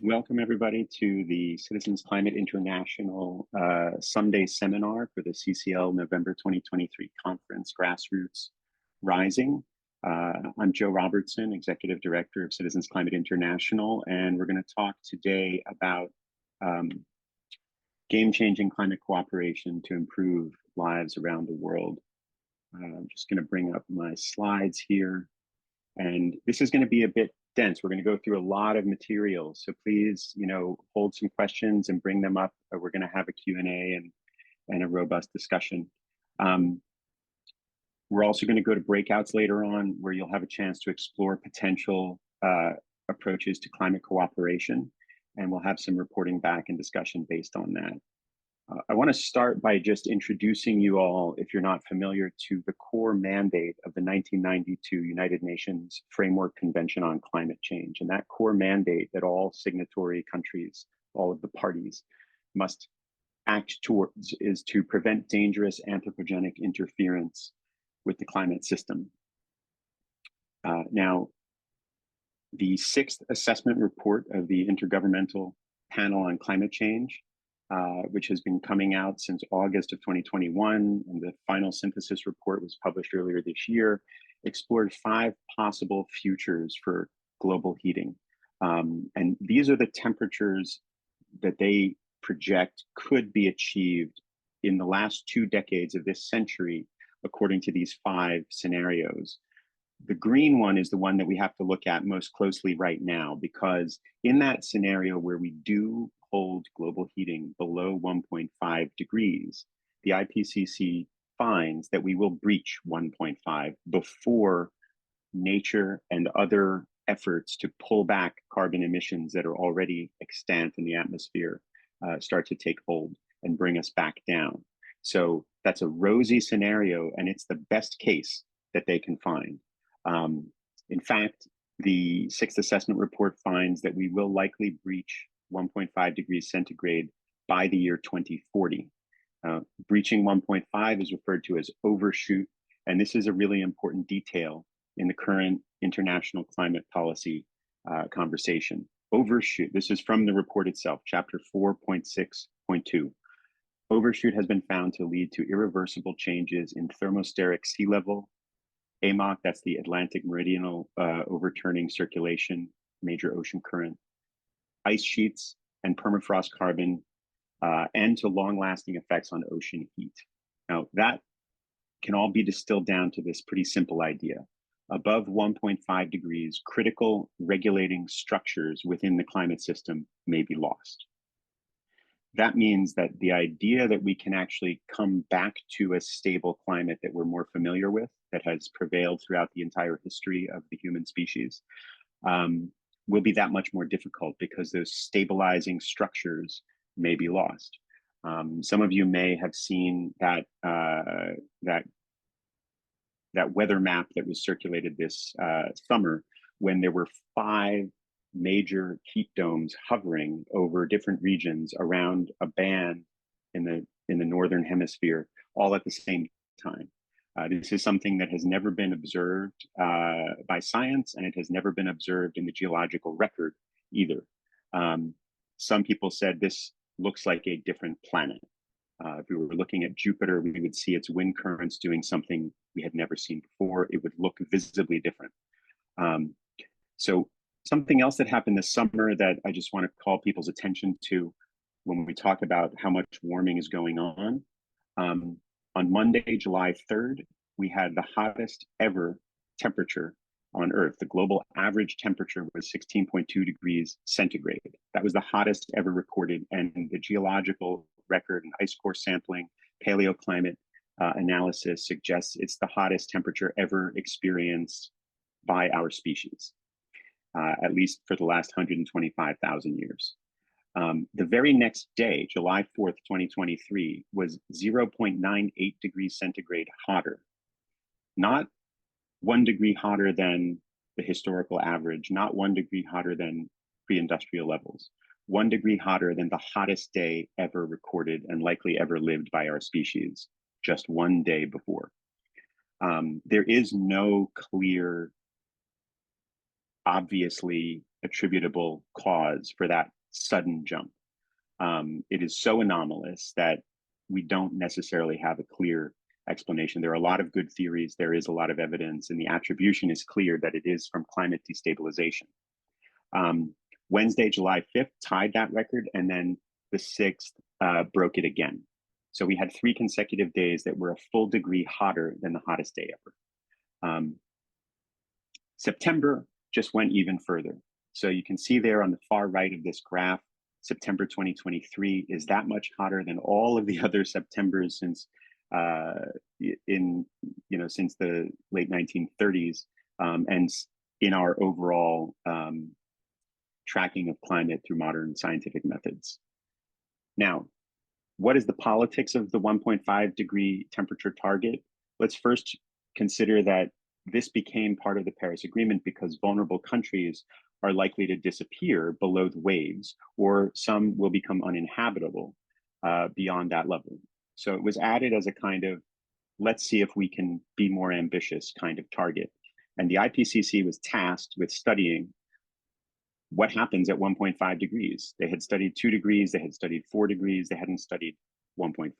Welcome everybody to the Citizens Climate International Sunday seminar for the CCL November 2023 conference, Grassroots Rising. I'm Joe Robertson, Executive Director of Citizens Climate International, and we're going to talk today about game-changing climate cooperation to improve lives around the world. I'm just going to bring up my slides here, and this is going to be a bit dense. We're going to go through a lot of material, so please, hold some questions and bring them up. We're going to have a Q&A and a robust discussion. We're also going to go to breakouts later on, where you'll have a chance to explore potential approaches to climate cooperation, and we'll have some reporting back and discussion based on that. I want to start by just introducing you all, if you're not familiar, to the core mandate of the 1992 United Nations Framework Convention on Climate Change. And that core mandate that all signatory countries, all of the parties, must act towards is to prevent dangerous anthropogenic interference with the climate system. Now, the sixth assessment report of the Intergovernmental Panel on Climate Change, which has been coming out since August of 2021, and the final synthesis report was published earlier this year, explored 5 possible futures for global heating. And these are the temperatures that they project could be achieved in the last 2 decades of this century, according to these 5 scenarios. The green one is the one that we have to look at most closely right now, because in that scenario where we do hold global heating below 1.5 degrees, the IPCC finds that we will breach 1.5 before nature and other efforts to pull back carbon emissions that are already extant in the atmosphere start to take hold and bring us back down. So that's a rosy scenario, and it's the best case that they can find. In fact, the 6th assessment report finds that we will likely breach 1.5 degrees centigrade by the year 2040. Breaching 1.5 is referred to as overshoot, and this is a really important detail in the current international climate policy conversation. Overshoot, this is from the report itself, chapter 4.6.2. Overshoot has been found to lead to irreversible changes in thermospheric sea level, AMOC, that's the Atlantic Meridional Overturning Circulation, major ocean current, ice sheets, and permafrost carbon, and to long-lasting effects on ocean heat. Now, that can all be distilled down to this pretty simple idea. Above 1.5 degrees, critical regulating structures within the climate system may be lost. That means that the idea that we can actually come back to a stable climate that we're more familiar with, that has prevailed throughout the entire history of the human species, will be that much more difficult, because those stabilizing structures may be lost. Some of you may have seen that weather map that was circulated this summer, when there were 5 major heat domes hovering over different regions around a band in the northern hemisphere, all at the same time. This is something that has never been observed by science, and it has never been observed in the geological record either. Some people said this looks like a different planet. If we were looking at Jupiter, we would see its wind currents doing something we had never seen before. It would look visibly different. So something else that happened this summer that I just want to call people's attention to when we talk about how much warming is going on. On Monday, July 3rd, we had the hottest ever temperature on Earth. The global average temperature was 16.2 degrees centigrade. That was the hottest ever recorded, and the geological record and ice core sampling, paleoclimate analysis suggests it's the hottest temperature ever experienced by our species, at least for the last 125,000 years. The very next day, July 4th, 2023, was 0.98 degrees centigrade hotter. Not 1 degree hotter than the historical average, not 1 degree hotter than pre-industrial levels, 1 degree hotter than the hottest day ever recorded and likely ever lived by our species, just 1 day before. There is no clear, obviously attributable cause for that sudden jump. It is so anomalous that we don't necessarily have a clear explanation. There are a lot of good theories, there is a lot of evidence, and the attribution is clear that it is from climate destabilization. Wednesday, July 5th, tied that record, and then the 6th broke it again. So we had 3 consecutive days that were a full degree hotter than the hottest day ever. September just went even further. So you can see there on the far right of this graph, September 2023 is that much hotter than all of the other Septembers since since the late 1930s, and in our overall tracking of climate through modern scientific methods. Now, what is the politics of the 1.5 degree temperature target? Let's first consider that this became part of the Paris Agreement because vulnerable countries are likely to disappear below the waves, or some will become uninhabitable beyond that level. So it was added as a kind of, let's see if we can be more ambitious kind of target. And the IPCC was tasked with studying what happens at 1.5 degrees. They had studied 2 degrees, they had studied 4 degrees, they hadn't studied 1.5.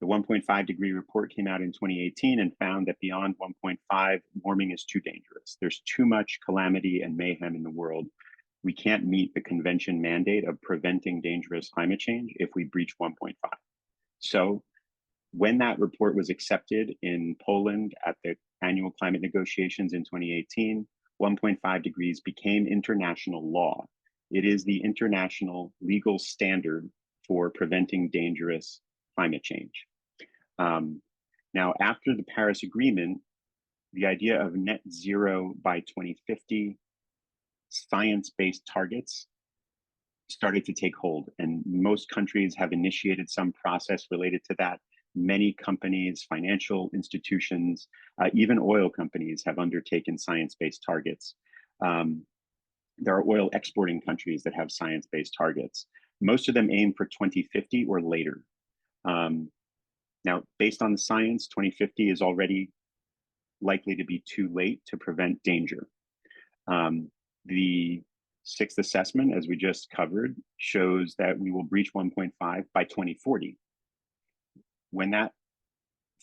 The 1.5 degree report came out in 2018 and found that beyond 1.5, warming is too dangerous. There's too much calamity and mayhem in the world. We can't meet the convention mandate of preventing dangerous climate change if we breach 1.5. So when that report was accepted in Poland at the annual climate negotiations in 2018, 1.5 degrees became international law. It is the international legal standard for preventing dangerous climate change. Now, after the Paris Agreement, the idea of net zero by 2050, science-based targets started to take hold, and most countries have initiated some process related to that. Many companies, financial institutions, even oil companies have undertaken science-based targets. There are oil exporting countries that have science-based targets. Most of them aim for 2050 or later. Now, based on the science, 2050 is already likely to be too late to prevent danger. The 6th assessment, as we just covered, shows that we will breach 1.5 by 2040. When that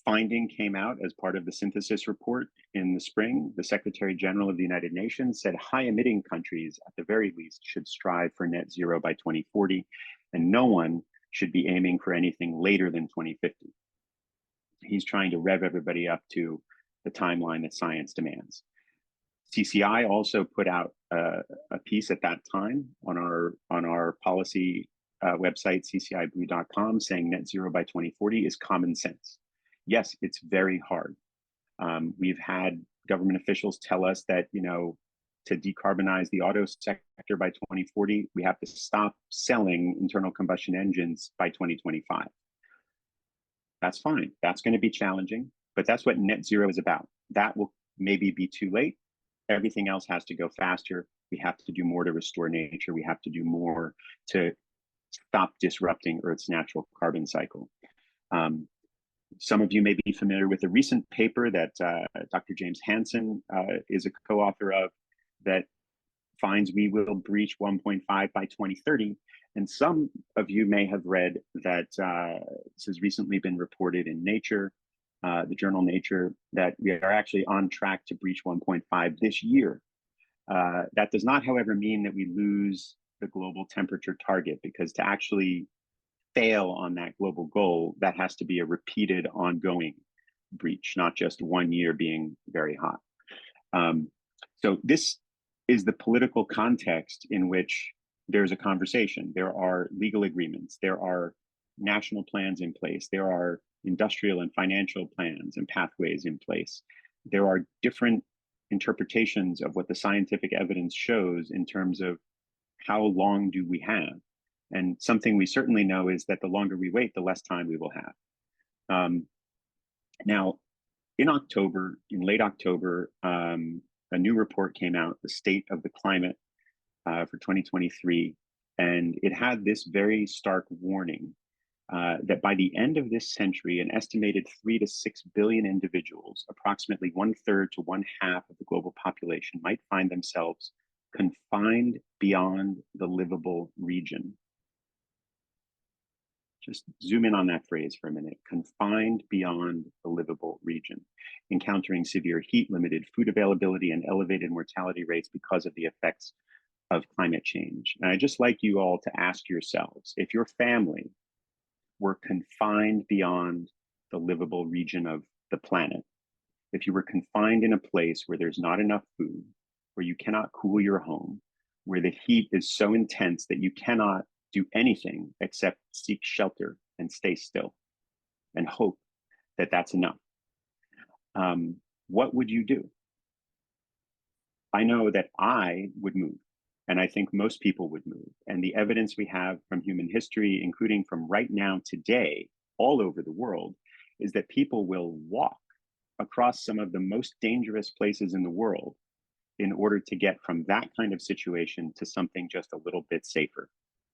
finding came out as part of the synthesis report in the spring, the Secretary General of the United Nations said high emitting countries, at the very least, should strive for net zero by 2040, and no one should be aiming for anything later than 2050. He's trying to rev everybody up to the timeline that science demands. CCI also put out a piece at that time on our policy website, cciblu.com, saying net zero by 2040 is common sense. Yes, it's very hard. We've had government officials tell us that, to decarbonize the auto sector by 2040, we have to stop selling internal combustion engines by 2025. That's fine. That's going to be challenging, but that's what net zero is about. That will maybe be too late. Everything else has to go faster. We have to do more to restore nature. We have to do more to stop disrupting Earth's natural carbon cycle. Some of you may be familiar with a recent paper that Dr. James Hansen is a co-author of that finds we will breach 1.5 by 2030. And some of you may have read that this has recently been reported in Nature, the journal Nature, that we are actually on track to breach 1.5 this year. That does not, however, mean that we lose the global temperature target, because to actually fail on that global goal, that has to be a repeated, ongoing breach, not just 1 year being very hot. So this is the political context in which there's a conversation. There are legal agreements. There are national plans in place. There are industrial and financial plans and pathways in place. There are different interpretations of what the scientific evidence shows in terms of how long do we have. And something we certainly know is that the longer we wait, the less time we will have. Now, in late October, a new report came out, the State of the Climate for 2023, and it had this very stark warning that by the end of this century, an estimated 3 to 6 billion individuals, approximately 1/3 to 1/2 of the global population, might find themselves confined beyond the livable region. Just zoom in on that phrase for a minute. Confined beyond the livable region, encountering severe heat, limited food availability, and elevated mortality rates because of the effects of climate change. And I'd just like you all to ask yourselves, if your family were confined beyond the livable region of the planet, if you were confined in a place where there's not enough food, where you cannot cool your home, where the heat is so intense that you cannot do anything except seek shelter and stay still and hope that that's enough, what would you do? I know that I would move, and I think most people would move. And the evidence we have from human history, including from right now today, all over the world, is that people will walk across some of the most dangerous places in the world in order to get from that kind of situation to something just a little bit safer,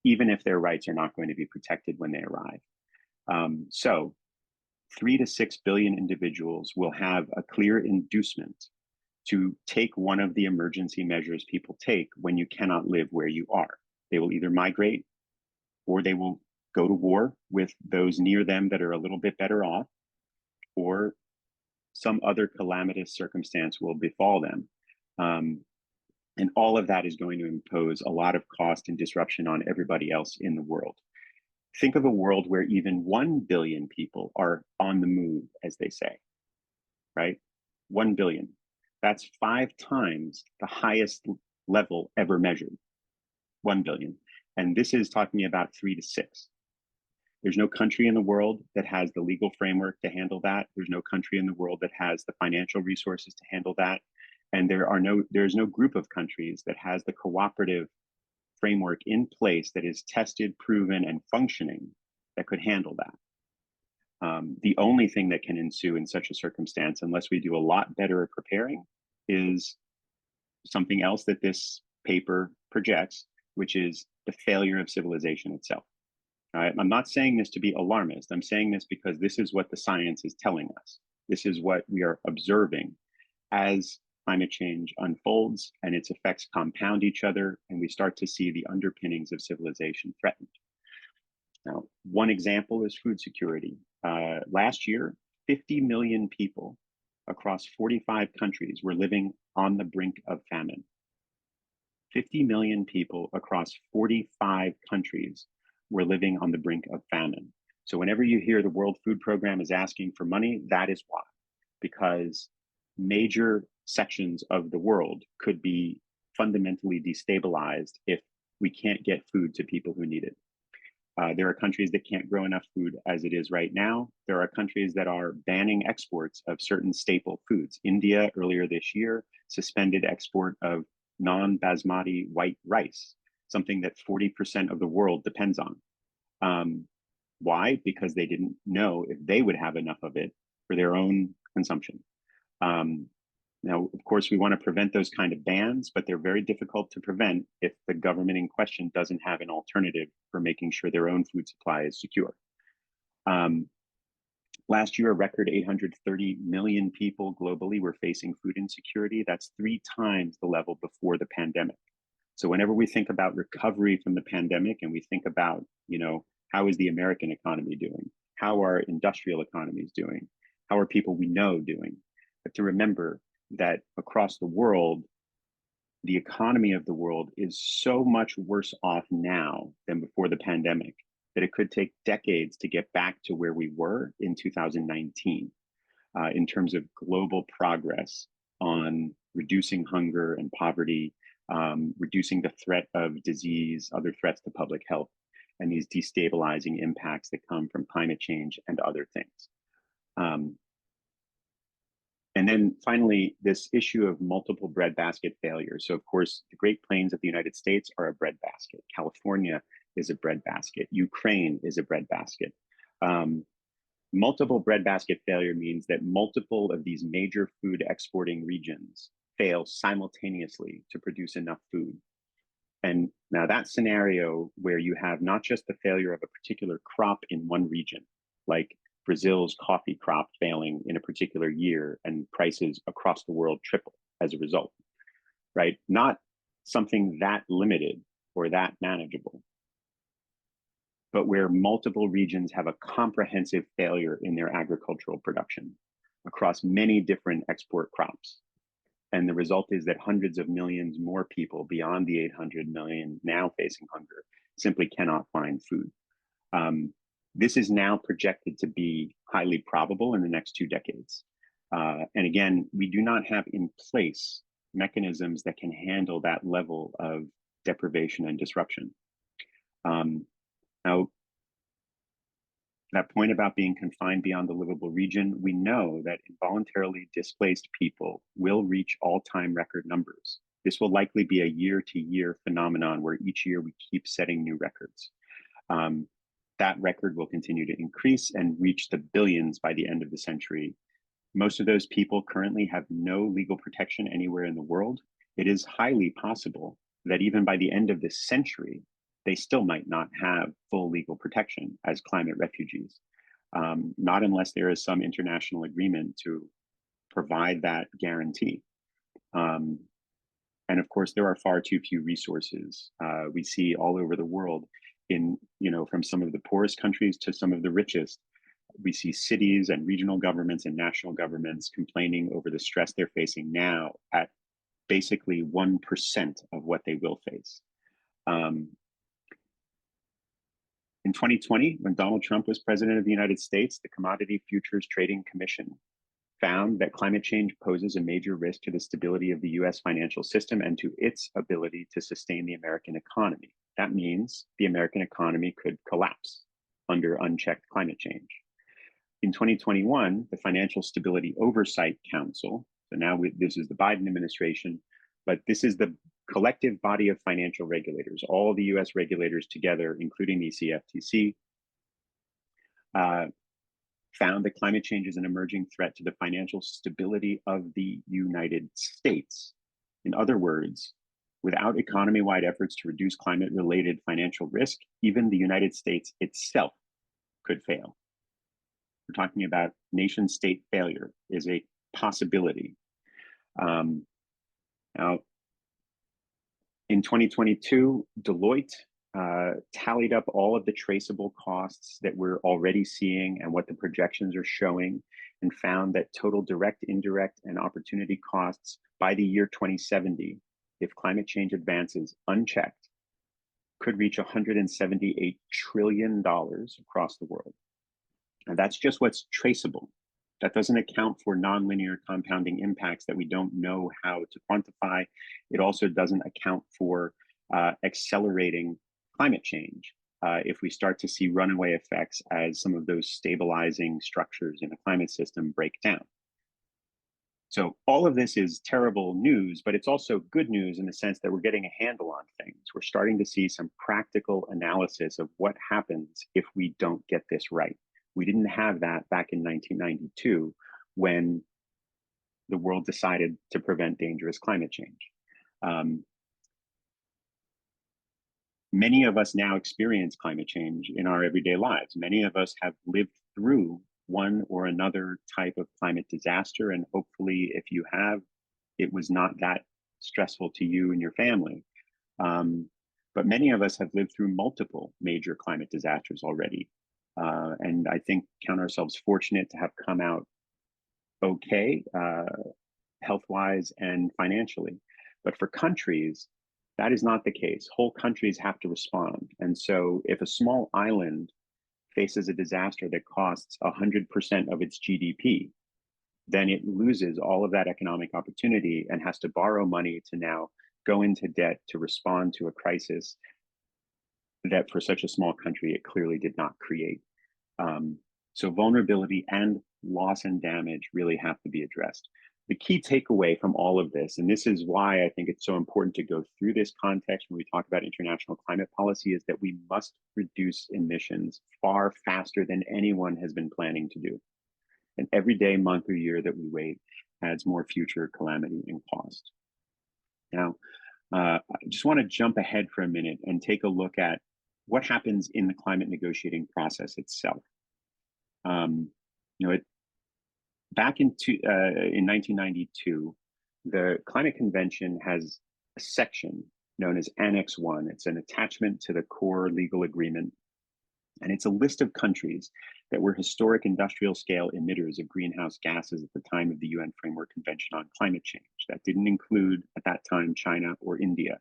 even if their rights are not going to be protected when they arrive. So 3 to 6 billion individuals will have a clear inducement to take one of the emergency measures people take when you cannot live where you are. They will either migrate or they will go to war with those near them that are a little bit better off, or some other calamitous circumstance will befall them. And all of that is going to impose a lot of cost and disruption on everybody else in the world. Think of a world where even 1 billion people are on the move, as they say, right? 1 billion. That's 5 times the highest level ever measured, 1 billion. And this is talking about 3 to 6. There's no country in the world that has the legal framework to handle that. There's no country in the world that has the financial resources to handle that. And there's no group of countries that has the cooperative framework in place that is tested, proven, and functioning that could handle that. The only thing that can ensue in such a circumstance, unless we do a lot better at preparing, is something else that this paper projects, which is the failure of civilization itself. I'm not saying this to be alarmist. I'm saying this because this is what the science is telling us. This is what we are observing as climate change unfolds and its effects compound each other, and we start to see the underpinnings of civilization threatened. Now, one example is food security. Last year, 50 million people across 45 countries were living on the brink of famine. 50 million people across 45 countries were living on the brink of famine. So whenever you hear the World Food Program is asking for money, that is why, because major sections of the world could be fundamentally destabilized if we can't get food to people who need it. There are countries that can't grow enough food as it is right now. There are countries that are banning exports of certain staple foods. India, earlier this year, suspended export of non-basmati white rice, something that 40% of the world depends on. Why? Because they didn't know if they would have enough of it for their own consumption. Now, of course, we want to prevent those kind of bans, but they're very difficult to prevent if the government in question doesn't have an alternative for making sure their own food supply is secure. Last year, a record 830 million people globally were facing food insecurity. That's 3 times the level before the pandemic. So whenever we think about recovery from the pandemic and we think about, how is the American economy doing? How are industrial economies doing? How are people we know doing? But to remember that across the world, the economy of the world is so much worse off now than before the pandemic that it could take decades to get back to where we were in 2019 in terms of global progress on reducing hunger and poverty, reducing the threat of disease, other threats to public health, and these destabilizing impacts that come from climate change and other things. And then finally, this issue of multiple breadbasket failures. So of course, the Great Plains of the United States are a breadbasket. California is a breadbasket. Ukraine is a breadbasket. Multiple breadbasket failure means that multiple of these major food exporting regions fail simultaneously to produce enough food. And now that scenario where you have not just the failure of a particular crop in one region, like Brazil's coffee crop failing in a particular year and prices across the world triple as a result, right? Not something that limited or that manageable, but where multiple regions have a comprehensive failure in their agricultural production across many different export crops. And the result is that hundreds of millions more people beyond the 800 million now facing hunger simply cannot find food. This is now projected to be highly probable in the next 2 decades. And again, we do not have in place mechanisms that can handle that level of deprivation and disruption. Now, that point about being confined beyond the livable region, we know that involuntarily displaced people will reach all-time record numbers. This will likely be a year-to-year phenomenon where each year we keep setting new records. That record will continue to increase and reach the billions by the end of the century. Most of those people currently have no legal protection anywhere in the world. It is highly possible that even by the end of this century, they still might not have full legal protection as climate refugees, not unless there is some international agreement to provide that guarantee. And of course, there are far too few resources. We see all over the world from some of the poorest countries to some of the richest. We see cities and regional governments and national governments complaining over the stress they're facing now at basically 1% of what they will face. In 2020, when Donald Trump was president of the United States, the Commodity Futures Trading Commission found that climate change poses a major risk to the stability of the US financial system and to its ability to sustain the American economy. That means the American economy could collapse under unchecked climate change. In 2021, the Financial Stability Oversight Council, so now this is the Biden administration, but this is the collective body of financial regulators, all the US regulators together, including the CFTC, found that climate change is an emerging threat to the financial stability of the United States. In other words, without economy-wide efforts to reduce climate-related financial risk, even the United States itself could fail. We're talking about nation-state failure is a possibility. Now, in 2022, Deloitte tallied up all of the traceable costs that we're already seeing and what the projections are showing, and found that total direct, indirect, and opportunity costs by the year 2070, if climate change advances unchecked, could reach $178 trillion across the world. And that's just what's traceable. That doesn't account for nonlinear compounding impacts that we don't know how to quantify. It also doesn't account for accelerating climate change if we start to see runaway effects as some of those stabilizing structures in the climate system break down. So all of this is terrible news, but it's also good news in the sense that we're getting a handle on things. We're starting to see some practical analysis of what happens if we don't get this right. We didn't have that back in 1992 when the world decided to prevent dangerous climate change. Many of us now experience climate change in our everyday lives. Many of us have lived through one or another type of climate disaster, and hopefully if you have, it was not that stressful to you and your family. But many of us have lived through multiple major climate disasters already. And I think count ourselves fortunate to have come out okay, health-wise and financially. But for countries, that is not the case. Whole countries have to respond. And so if a small island faces a disaster that costs 100% of its GDP, then it loses all of that economic opportunity and has to borrow money to now go into debt to respond to a crisis that for such a small country, it clearly did not create. So vulnerability and loss and damage really have to be addressed. The key takeaway from all of this, and this is why I think it's so important to go through this context when we talk about international climate policy, is that we must reduce emissions far faster than anyone has been planning to do. And every day, month, or year that we wait adds more future calamity and cost. Now, I just want to jump ahead for a minute and take a look at what happens in the climate negotiating process itself. Back in 1992, the Climate Convention has a section known as Annex I. It's an attachment to the core legal agreement. And it's a list of countries that were historic industrial scale emitters of greenhouse gases at the time of the UN Framework Convention on Climate Change. That didn't include, at that time, China or India.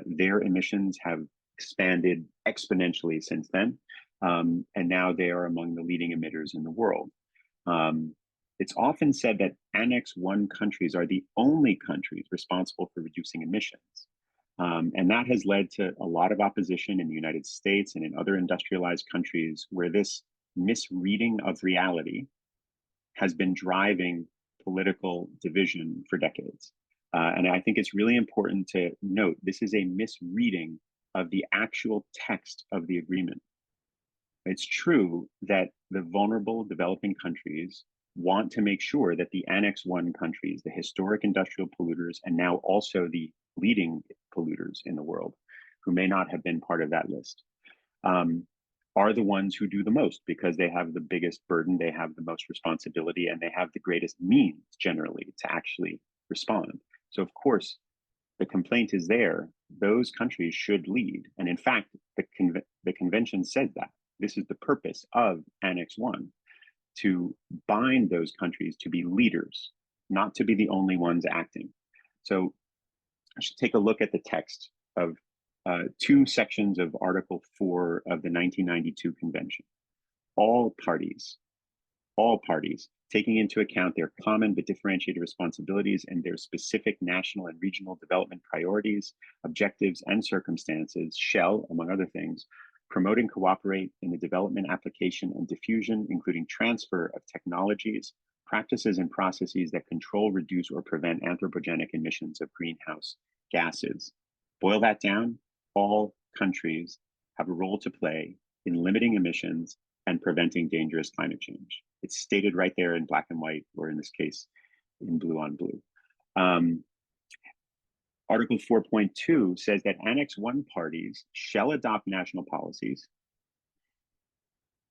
Their emissions have expanded exponentially since then. And now they are among the leading emitters in the world. It's often said that Annex I countries are the only countries responsible for reducing emissions. And that has led to a lot of opposition in the United States and in other industrialized countries where this misreading of reality has been driving political division for decades. And I think it's really important to note this is a misreading of the actual text of the agreement. It's true that the vulnerable developing countries want to make sure that the Annex I countries, the historic industrial polluters, and now also the leading polluters in the world, who may not have been part of that list, are the ones who do the most because they have the biggest burden, they have the most responsibility, and they have the greatest means generally to actually respond. So of course, the complaint is there. Those countries should lead. And in fact, the convention says that. This is the purpose of Annex I, to bind those countries to be leaders, not to be the only ones acting. So I should take a look at the text of two sections of Article 4 of the 1992 Convention. All parties, taking into account their common but differentiated responsibilities and their specific national and regional development priorities, objectives, and circumstances, shall, among other things, promote and cooperate in the development, application, and diffusion, including transfer of technologies, practices, and processes that control, reduce, or prevent anthropogenic emissions of greenhouse gases. Boil that down, all countries have a role to play in limiting emissions and preventing dangerous climate change. It's stated right there in black and white, or in this case, in blue on blue. Article 4.2 says that Annex I parties shall adopt national policies.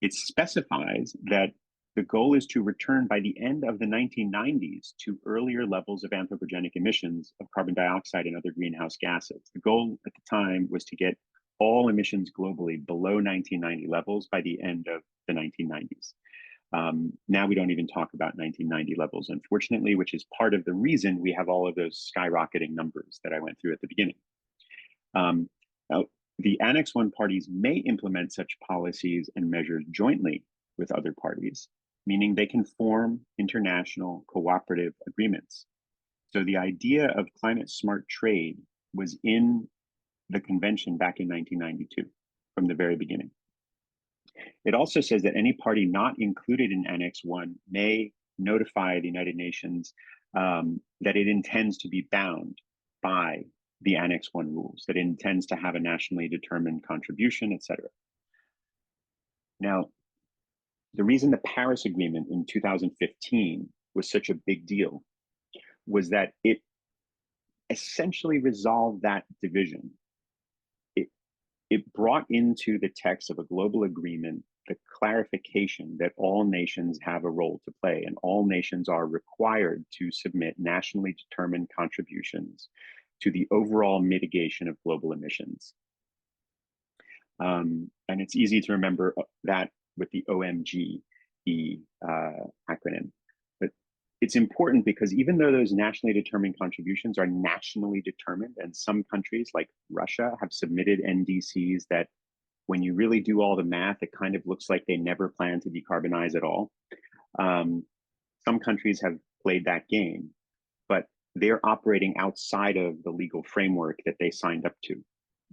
It specifies that the goal is to return by the end of the 1990s to earlier levels of anthropogenic emissions of carbon dioxide and other greenhouse gases. The goal at the time was to get all emissions globally below 1990 levels by the end of the 1990s. Now we don't even talk about 1990 levels, unfortunately, which is part of the reason we have all of those skyrocketing numbers that I went through at the beginning. Now, the Annex I parties may implement such policies and measures jointly with other parties, meaning they can form international cooperative agreements. So the idea of climate smart trade was in the convention back in 1992 from the very beginning. It also says that any party not included in Annex I may notify the United Nations that it intends to be bound by the Annex I rules, that it intends to have a nationally determined contribution, et cetera. Now, the reason the Paris Agreement in 2015 was such a big deal was that it essentially resolved that division. It brought into the text of a global agreement the clarification that all nations have a role to play and all nations are required to submit nationally determined contributions to the overall mitigation of global emissions. And it's easy to remember that with the OMGE acronym. But it's important because even though those nationally determined contributions are nationally determined, and some countries like Russia have submitted NDCs that when you really do all the math, it kind of looks like they never plan to decarbonize at all. Some countries have played that game, but they're operating outside of the legal framework that they signed up to.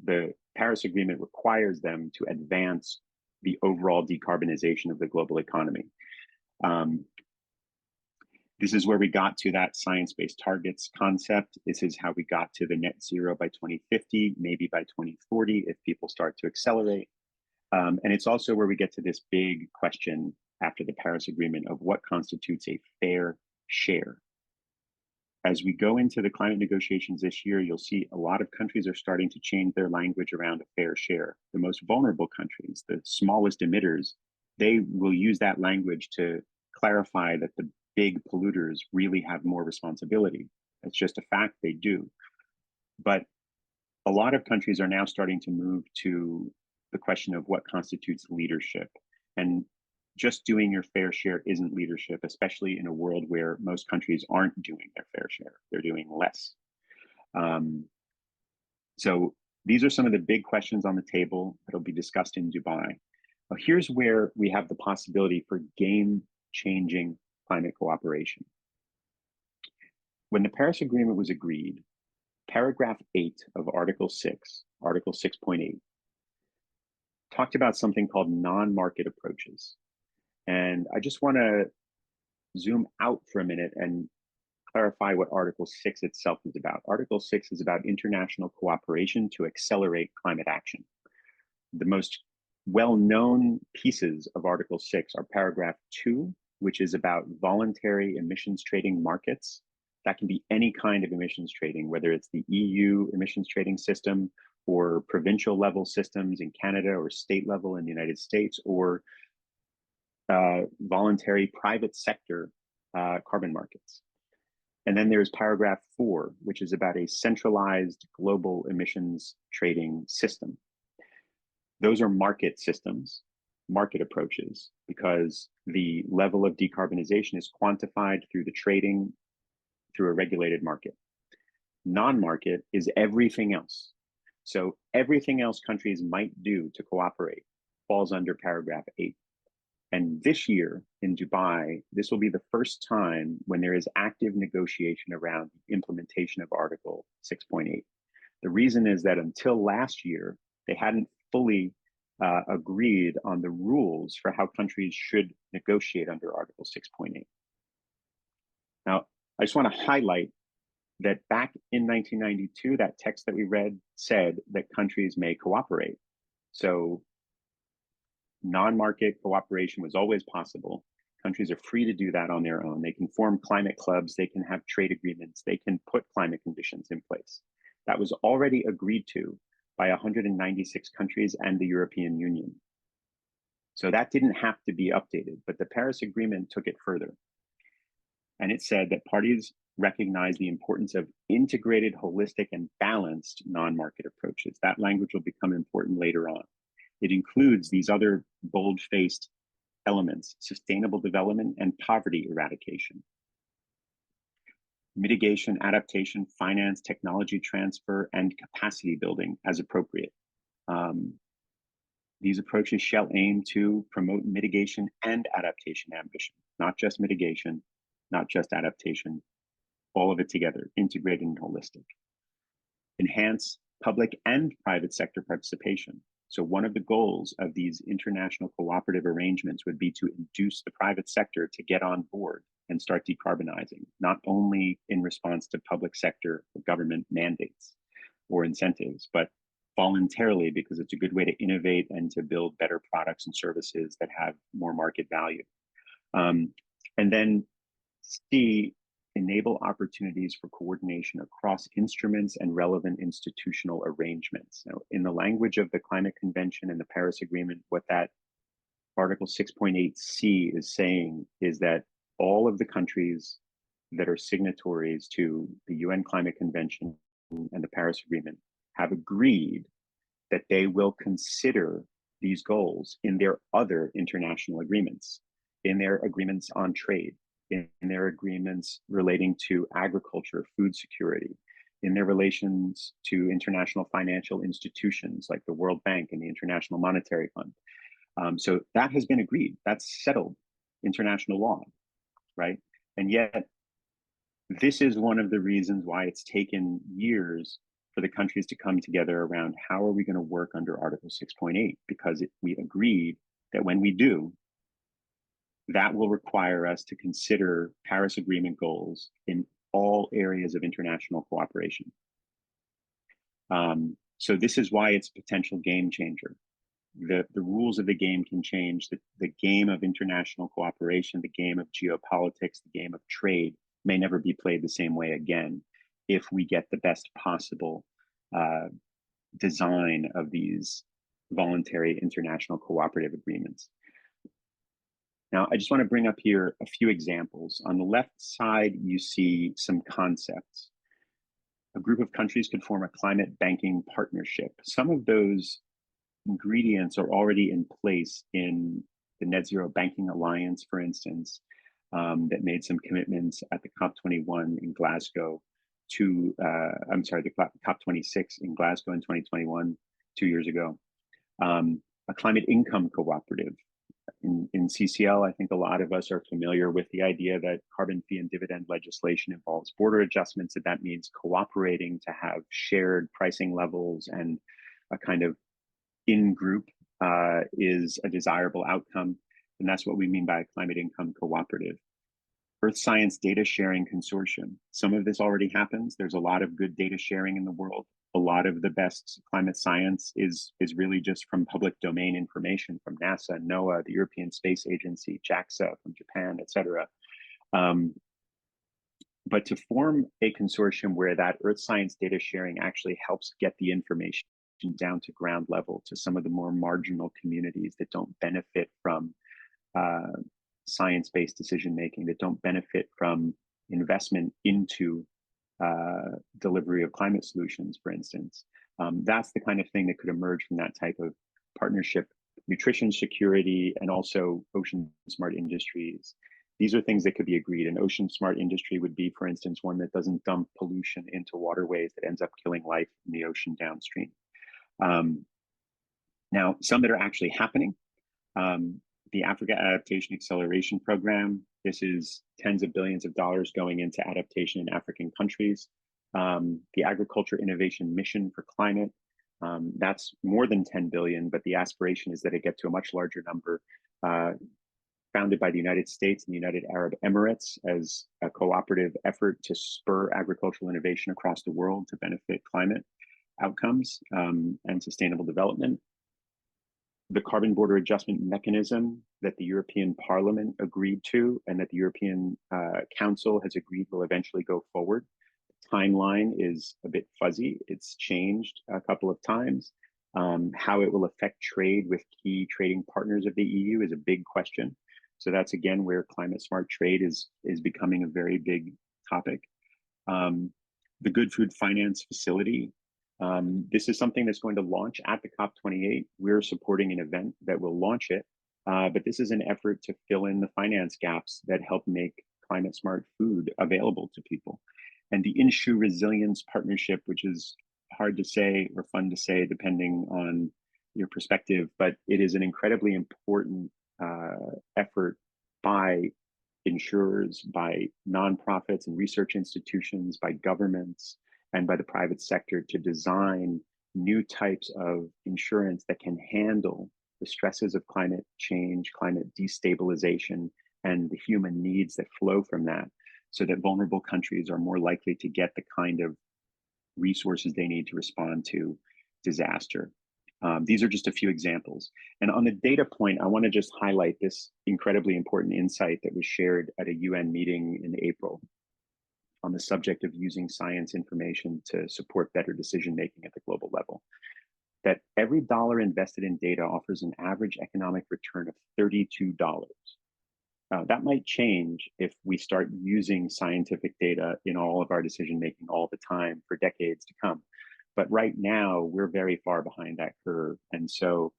The Paris Agreement requires them to advance the overall decarbonization of the global economy. This is where we got to that science-based targets concept. This is how we got to the net zero by 2050, maybe by 2040 if people start to accelerate. And it's also where we get to this big question after the Paris Agreement of what constitutes a fair share. As we go into the climate negotiations this year, you'll see a lot of countries are starting to change their language around a fair share. The most vulnerable countries, the smallest emitters, they will use that language to clarify that the big polluters really have more responsibility. It's just a fact, they do. But a lot of countries are now starting to move to the question of what constitutes leadership. And just doing your fair share isn't leadership, especially in a world where most countries aren't doing their fair share. They're doing less. So these are some of the big questions on the table that'll be discussed in Dubai. Now, here's where we have the possibility for game-changing climate cooperation. When the Paris Agreement was agreed, paragraph 8 of Article 6, Article 6.8, talked about something called non-market approaches. And I just want to zoom out for a minute and clarify what Article 6 itself is about. Article 6 is about international cooperation to accelerate climate action. The most well-known pieces of Article 6 are paragraph 2, which is about voluntary emissions trading markets. That can be any kind of emissions trading, whether it's the EU emissions trading system or provincial level systems in Canada or state level in the United States, or voluntary private sector carbon markets. And then there's paragraph 4, which is about a centralized global emissions trading system. Those are market systems, market approaches, because the level of decarbonization is quantified through the trading through a regulated market. Non-market is everything else. So everything else countries might do to cooperate falls under paragraph 8. And this year in Dubai, this will be the first time when there is active negotiation around the implementation of Article 6.8. The reason is that until last year, they hadn't fully agreed on the rules for how countries should negotiate under Article 6.8. Now, I just want to highlight that back in 1992, that text that we read said that countries may cooperate. So non-market cooperation was always possible. Countries are free to do that on their own. They can form climate clubs, they can have trade agreements, they can put climate conditions in place. That was already agreed to by 196 countries and the European Union. So that didn't have to be updated, but the Paris Agreement took it further. And it said that parties recognize the importance of integrated, holistic, and balanced non-market approaches. That language will become important later on. It includes these other bold-faced elements: sustainable development and poverty eradication, mitigation, adaptation, finance, technology transfer, and capacity building as appropriate. These approaches shall aim to promote mitigation and adaptation ambition, not just mitigation, not just adaptation, all of it together, integrated and holistic. Enhance public and private sector participation. So one of the goals of these international cooperative arrangements would be to induce the private sector to get on board and start decarbonizing, not only in response to public sector or government mandates or incentives, but voluntarily, because it's a good way to innovate and to build better products and services that have more market value. And then C, enable opportunities for coordination across instruments and relevant institutional arrangements. Now, in the language of the Climate Convention and the Paris Agreement, what that Article 6.8c is saying is that all of the countries that are signatories to the UN Climate Convention and the Paris Agreement have agreed that they will consider these goals in their other international agreements, in their agreements on trade, in their agreements relating to agriculture, food security, in their relations to international financial institutions like the World Bank and the International Monetary Fund. So that has been agreed. That's settled international law, right? And yet, this is one of the reasons why it's taken years for the countries to come together around how are we going to work under Article 6.8, because we agreed that when we do, that will require us to consider Paris Agreement goals in all areas of international cooperation. So this is why it's a potential game changer. The rules of the game can change. The game of international cooperation, the game of geopolitics, the game of trade may never be played the same way again if we get the best possible design of these voluntary international cooperative agreements. Now, I just want to bring up here a few examples. On the left side, you see some concepts. a group of countries could form a climate banking partnership. Some of those ingredients are already in place in the Net Zero Banking Alliance, for instance, that made some commitments at the COP21 in Glasgow to, the COP26 in Glasgow in 2021, 2 years ago. A climate income cooperative. In CCL, I think a lot of us are familiar with the idea that carbon fee and dividend legislation involves border adjustments, and that means cooperating to have shared pricing levels, and a kind of in-group is a desirable outcome. And that's what we mean by a climate income cooperative. Earth Science Data Sharing Consortium. Some of this already happens. There's a lot of good data sharing in the world. A lot of the best climate science is really just from public domain information from NASA, NOAA, the European Space Agency, JAXA from Japan, et cetera. But to form a consortium where that Earth Science data sharing actually helps get the information down to ground level to some of the more marginal communities that don't benefit from science-based decision-making, that don't benefit from investment into delivery of climate solutions, for instance. That's the kind of thing that could emerge from that type of partnership. Nutrition security and also ocean smart industries. These are things that could be agreed. An ocean smart industry would be, for instance, one that doesn't dump pollution into waterways that ends up killing life in the ocean downstream. Now, some that are actually happening. The Africa Adaptation Acceleration Program. This is tens of billions of dollars going into adaptation in African countries. The Agriculture Innovation Mission for Climate. That's more than 10 billion, but the aspiration is that it get to a much larger number. Founded by the United States and the United Arab Emirates as a cooperative effort to spur agricultural innovation across the world to benefit climate outcomes and sustainable development. The carbon border adjustment mechanism that the European Parliament agreed to and that the European Council has agreed will eventually go forward. The timeline is a bit fuzzy. It's changed a couple of times. How it will affect trade with key trading partners of the EU is a big question. So that's again where climate smart trade is becoming a very big topic. The Good Food Finance Facility. This is something that's going to launch at the COP28. We're supporting an event that will launch it, but this is an effort to fill in the finance gaps that help make climate smart food available to people. And the Inshu Resilience Partnership, which is hard to say or fun to say depending on your perspective, but it is an incredibly important effort by insurers, by nonprofits and research institutions, by governments, and by the private sector to design new types of insurance that can handle the stresses of climate change, climate destabilization, and the human needs that flow from that, so that vulnerable countries are more likely to get the kind of resources they need to respond to disaster. These are just a few examples. And on the data point, I want to just highlight this incredibly important insight that was shared at a UN meeting in April on the subject of using science information to support better decision-making at the global level. That every dollar invested in data offers an average economic return of $32. That might change if we start using scientific data in all of our decision-making all the time for decades to come. But right now, we're very far behind that curve. And so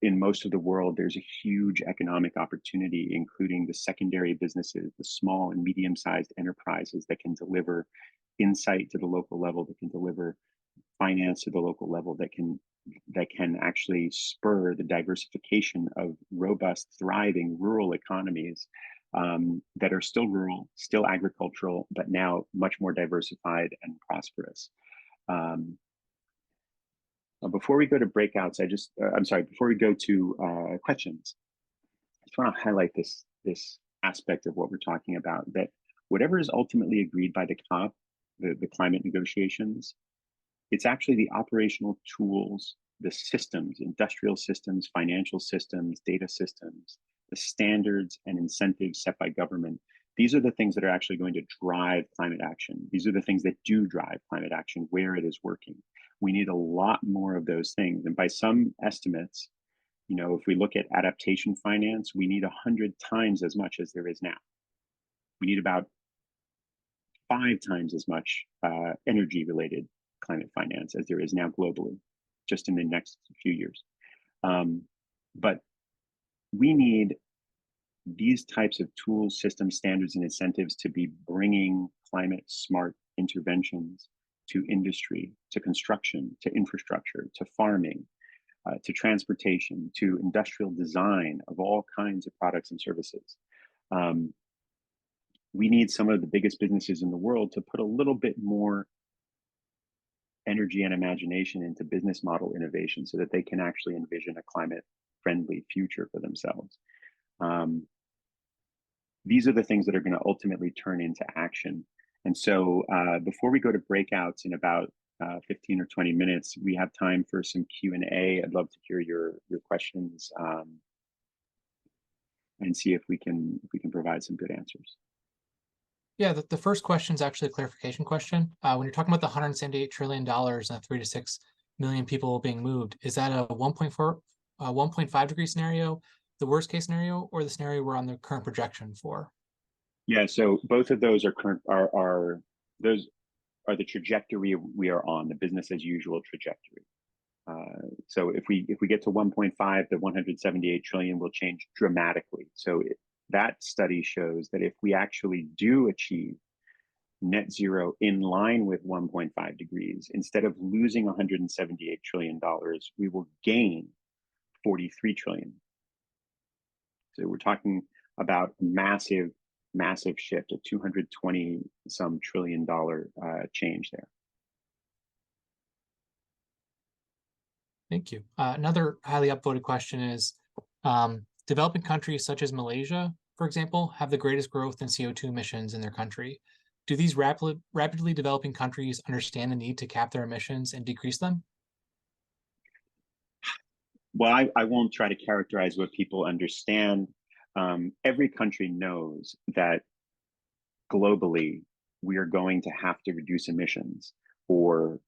in most of the world, there's a huge economic opportunity, including the secondary businesses, the small and medium-sized enterprises that can deliver insight to the local level, that can deliver finance to the local level, that can actually spur the diversification of robust, thriving rural economies that are still rural, still agricultural, but now much more diversified and prosperous. Before we go to breakouts, before we go to questions, I just want to highlight this aspect of what we're talking about, that whatever is ultimately agreed by the COP, the climate negotiations, it's actually the operational tools, the systems, industrial systems, financial systems, data systems, the standards and incentives set by government. These are the things that are actually going to drive climate action. These are the things that do drive climate action where it is working. We need a lot more of those things. And by some estimates, if we look at adaptation finance, we need 100 times as much as there is now. We need about 5 times as much energy-related climate finance as there is now globally, just in the next few years. But we need these types of tools, systems, standards, and incentives to be bringing climate smart interventions to industry, to construction, to infrastructure, to farming, to transportation, to industrial design of all kinds of products and services. We need some of the biggest businesses in the world to put a little bit more energy and imagination into business model innovation so that they can actually envision a climate-friendly future for themselves. These are the things that are going to ultimately turn into action. And so before we go to breakouts in about 15 or 20 minutes, we have time for some Q&A. I'd love to hear your questions and see if we can provide some good answers. Yeah, the first question is actually a clarification question. When you're talking about the $178 trillion and 3 to 6 million people being moved, is that a 1.5 degree scenario, the worst case scenario, or the scenario we're on the current projection for? Yeah, so both of those are those are the trajectory we are on, the business as usual trajectory. So if we get to 1.5, the 178 trillion will change dramatically. So that study shows that if we actually do achieve net zero in line with 1.5 degrees, instead of losing $178 trillion, we will gain 43 trillion. So we're talking about massive shift, a 220 some trillion dollar change there. Thank you. Another highly upvoted question is, developing countries such as Malaysia, for example, have the greatest growth in CO2 emissions in their country. Do these rapidly developing countries understand the need to cap their emissions and decrease them? Well, I won't try to characterize what people understand. Every country knows that globally, we are going to have to reduce emissions, or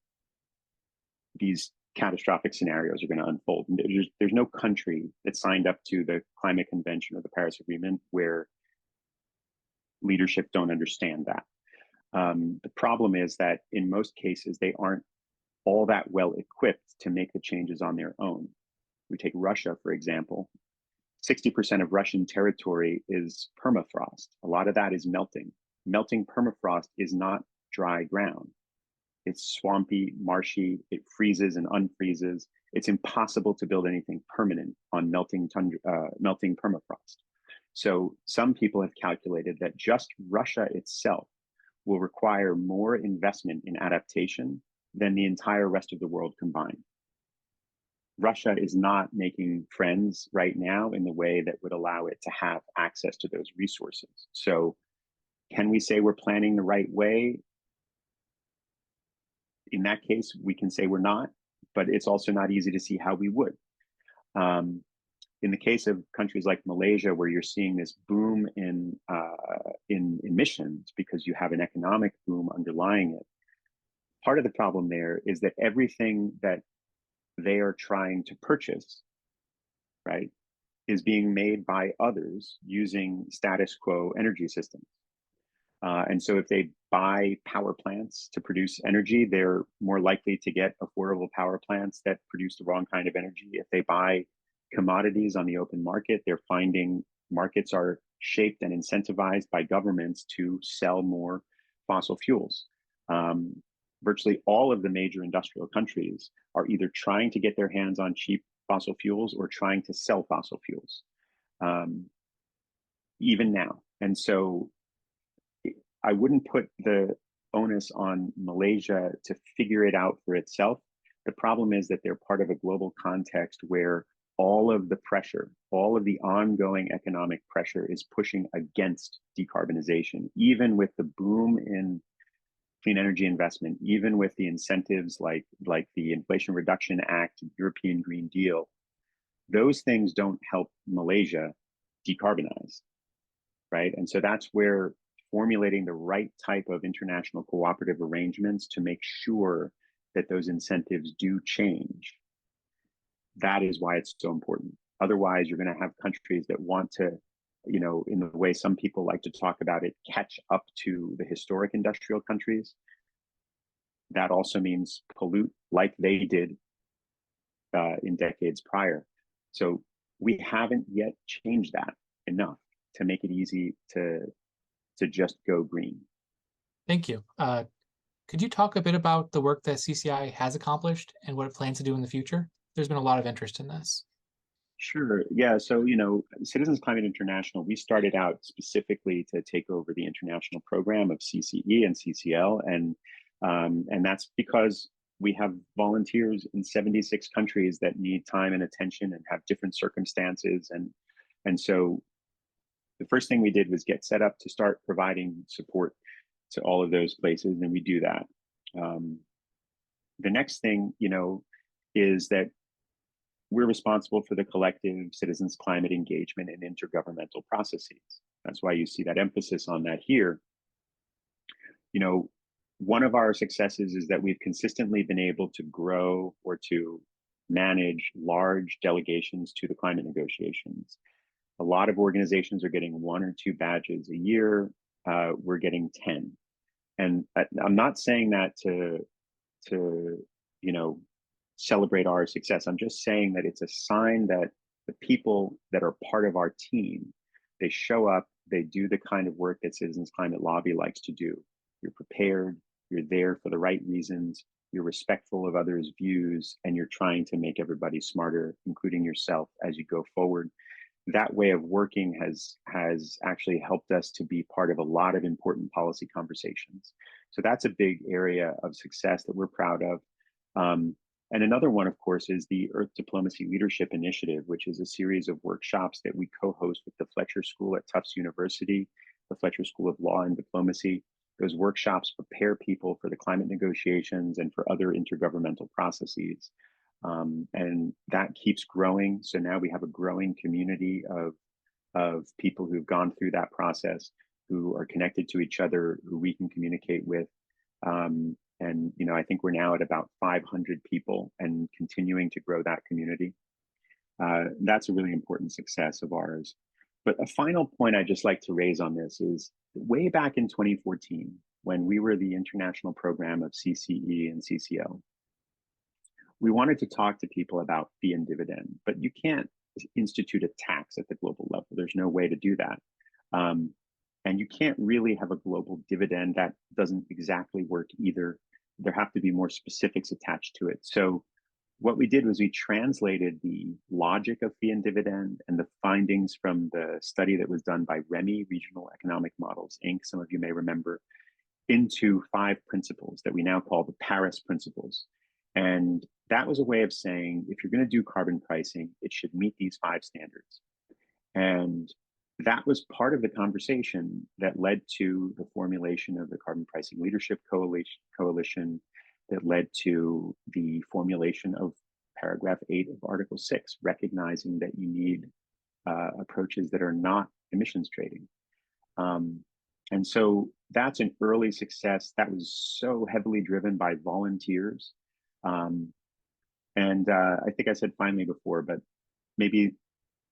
these catastrophic scenarios are going to unfold. And there's no country that signed up to the Climate Convention or the Paris Agreement where leadership don't understand that. The problem is that in most cases, they aren't all that well equipped to make the changes on their own. We take Russia, for example. 60% of Russian territory is permafrost. A lot of that is melting. Melting permafrost is not dry ground. It's swampy, marshy, it freezes and unfreezes. It's impossible to build anything permanent on melting permafrost. So some people have calculated that just Russia itself will require more investment in adaptation than the entire rest of the world combined. Russia is not making friends right now in the way that would allow it to have access to those resources. So can we say we're planning the right way? In that case, we can say we're not, but it's also not easy to see how we would. In the case of countries like Malaysia, where you're seeing this boom in emissions because you have an economic boom underlying it, part of the problem there is that everything that they are trying to purchase, right, is being made by others using status quo energy systems. And so if they buy power plants to produce energy, they're more likely to get affordable power plants that produce the wrong kind of energy. If they buy commodities on the open market, they're finding markets are shaped and incentivized by governments to sell more fossil fuels. Virtually all of the major industrial countries are either trying to get their hands on cheap fossil fuels or trying to sell fossil fuels, even now. And so I wouldn't put the onus on Malaysia to figure it out for itself. The problem is that they're part of a global context where all of the pressure, all of the ongoing economic pressure is pushing against decarbonization, even with the boom in clean energy investment, even with the incentives like the Inflation Reduction Act, European Green Deal. Those things don't help Malaysia decarbonize, right? And so that's where formulating the right type of international cooperative arrangements to make sure that those incentives do change. That is why it's so important. Otherwise, you're going to have countries that want to in the way some people like to talk about it, catch up to the historic industrial countries. That also means pollute like they did in decades prior. So we haven't yet changed that enough to make it easy to just go green. Thank you. Could you talk a bit about the work that CCI has accomplished and what it plans to do in the future? There's been a lot of interest in this. Sure. Yeah. So, Citizens Climate International, we started out specifically to take over the international program of CCE and CCL. And that's because we have volunteers in 76 countries that need time and attention and have different circumstances. And so the first thing we did was get set up to start providing support to all of those places. And we do that. The next thing, is that we're responsible for the collective citizens' climate engagement and intergovernmental processes. That's why you see that emphasis on that here. One of our successes is that we've consistently been able to grow or to manage large delegations to the climate negotiations. A lot of organizations are getting 1 or 2 badges a year. We're getting 10. And I'm not saying that to celebrate our success. I'm just saying that it's a sign that the people that are part of our team, they show up, they do the kind of work that Citizens Climate Lobby likes to do. You're prepared, you're there for the right reasons, you're respectful of others' views, and you're trying to make everybody smarter, including yourself, as you go forward. That way of working has actually helped us to be part of a lot of important policy conversations. So that's a big area of success that we're proud of. And another one, of course, is the Earth Diplomacy Leadership Initiative, which is a series of workshops that we co-host with the Fletcher School at Tufts University, the Fletcher School of Law and Diplomacy. Those workshops prepare people for the climate negotiations and for other intergovernmental processes. And that keeps growing. So now we have a growing community of people who've gone through that process, who are connected to each other, who we can communicate with. And I think we're now at about 500 people and continuing to grow that community. That's a really important success of ours. But a final point I'd just like to raise on this is way back in 2014, when we were the international program of CCE and CCL, we wanted to talk to people about fee and dividend, but you can't institute a tax at the global level. There's no way to do that. And you can't really have a global dividend. That doesn't exactly work either. There have to be more specifics attached to it. So what we did was we translated the logic of fee and dividend and the findings from the study that was done by REMI, Regional Economic Models, Inc., some of you may remember, into 5 principles that we now call the Paris Principles. And that was a way of saying, if you're going to do carbon pricing, it should meet these 5 standards. And that was part of the conversation that led to the formulation of the Carbon Pricing Leadership Coalition, that led to the formulation of paragraph 8 of Article 6, recognizing that you need approaches that are not emissions trading. And so that's an early success that was so heavily driven by volunteers. And I think I said finally before, but maybe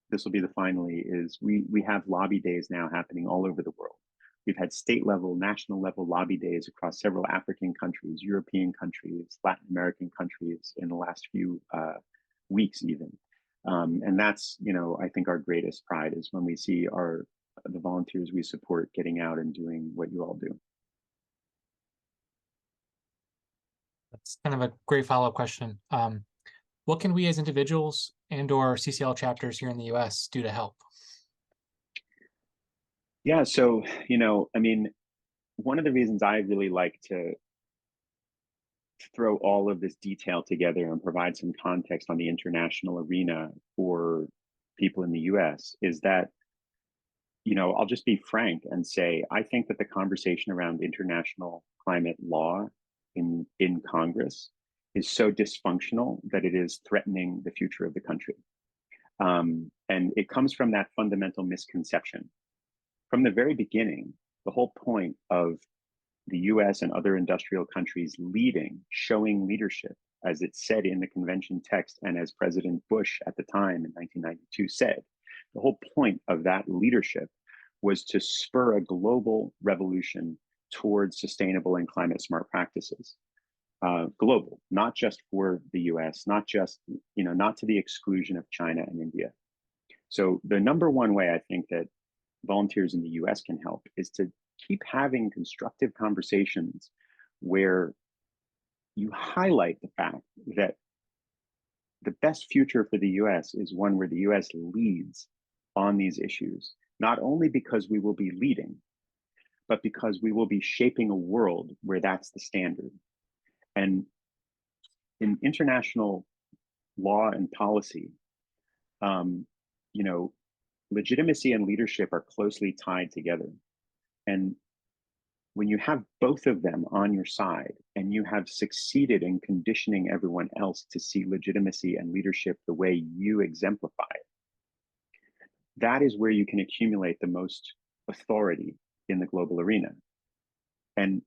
this will be the finally, is we have lobby days now happening all over the world. We've had state level, national level lobby days across several African countries, European countries, Latin American countries in the last few weeks even. And that's, I think our greatest pride is when we see the volunteers we support getting out and doing what you all do. That's kind of a great follow-up question. What can we as individuals and or CCL chapters here in the US do to help? Yeah, so, one of the reasons I really like to throw all of this detail together and provide some context on the international arena for people in the US is that, I'll just be frank and say, I think that the conversation around international climate law in Congress is so dysfunctional that it is threatening the future of the country. And it comes from that fundamental misconception. From the very beginning, the whole point of the US and other industrial countries leading, showing leadership, as it said in the convention text, and as President Bush at the time in 1992 said, The whole point of that leadership was to spur a global revolution towards sustainable and climate smart practices. Global, not just for the US, not just, not to the exclusion of China and India. So the number one way I think that volunteers in the US can help is to keep having constructive conversations where you highlight the fact that the best future for the US is one where the US leads on these issues, not only because we will be leading, but because we will be shaping a world where that's the standard. And in international law and policy, legitimacy and leadership are closely tied together. And when you have both of them on your side and you have succeeded in conditioning everyone else to see legitimacy and leadership the way you exemplify it, that is where you can accumulate the most authority in the global arena. And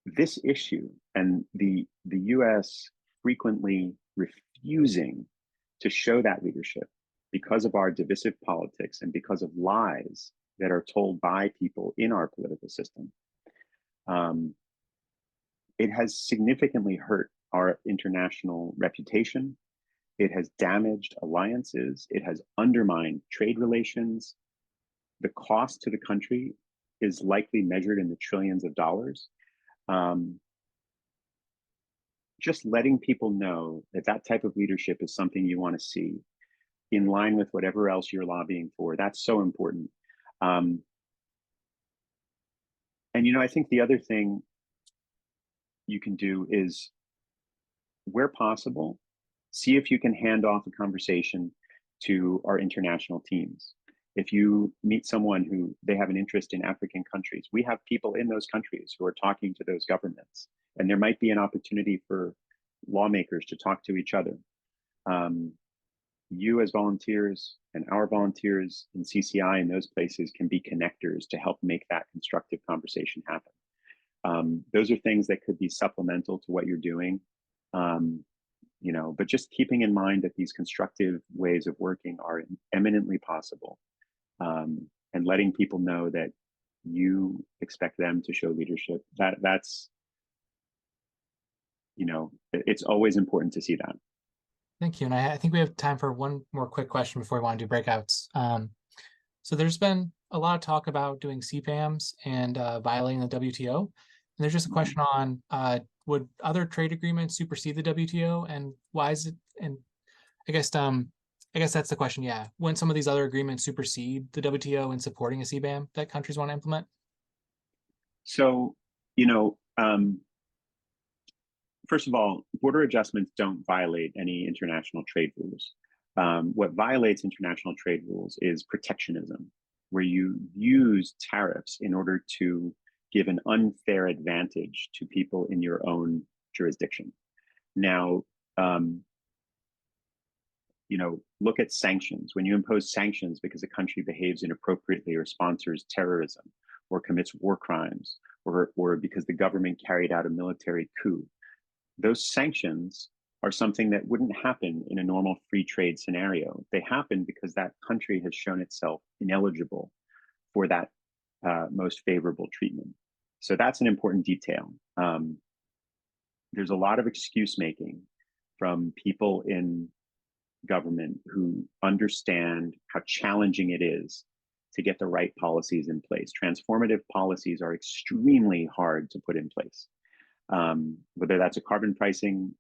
this issue and the US frequently refusing to show that leadership because of our divisive politics and because of lies that are told by people in our political system, it has significantly hurt our international reputation. It has damaged alliances. It has undermined trade relations. The cost to the country is likely measured in the trillions of dollars. Just letting people know that that type of leadership is something you want to see in line with whatever else you're lobbying for, that's so important. And, I think the other thing you can do is, where possible, see if you can hand off a conversation to our international teams. If you meet someone who they have an interest in African countries, we have people in those countries who are talking to those governments, and there might be an opportunity for lawmakers to talk to each other. You as volunteers and our volunteers in CCI in those places can be connectors to help make that constructive conversation happen. Those are things that could be supplemental to what you're doing. But just keeping in mind that these constructive ways of working are eminently possible, and letting people know that you expect them to show leadership. That's it's always important to see that. Thank you. And I think we have time for one more quick question before we want to do breakouts. So there's been a lot of talk about doing CBAMs and violating the WTO. And there's just a question on, would other trade agreements supersede the WTO, and why is it? And I guess that's the question. Yeah, when some of these other agreements supersede the WTO in supporting a CBAM that countries want to implement. So, first of all, border adjustments don't violate any international trade rules. What violates international trade rules is protectionism, where you use tariffs in order to give an unfair advantage to people in your own jurisdiction. Now, look at sanctions. When you impose sanctions because a country behaves inappropriately or sponsors terrorism or commits war crimes, or because the government carried out a military coup, those sanctions are something that wouldn't happen in a normal free trade scenario. They happen because that country has shown itself ineligible for that most favorable treatment. So that's an important detail. There's a lot of excuse making from people in government who understand how challenging it is to get the right policies in place. Transformative policies are extremely hard to put in place. Whether that's a carbon pricing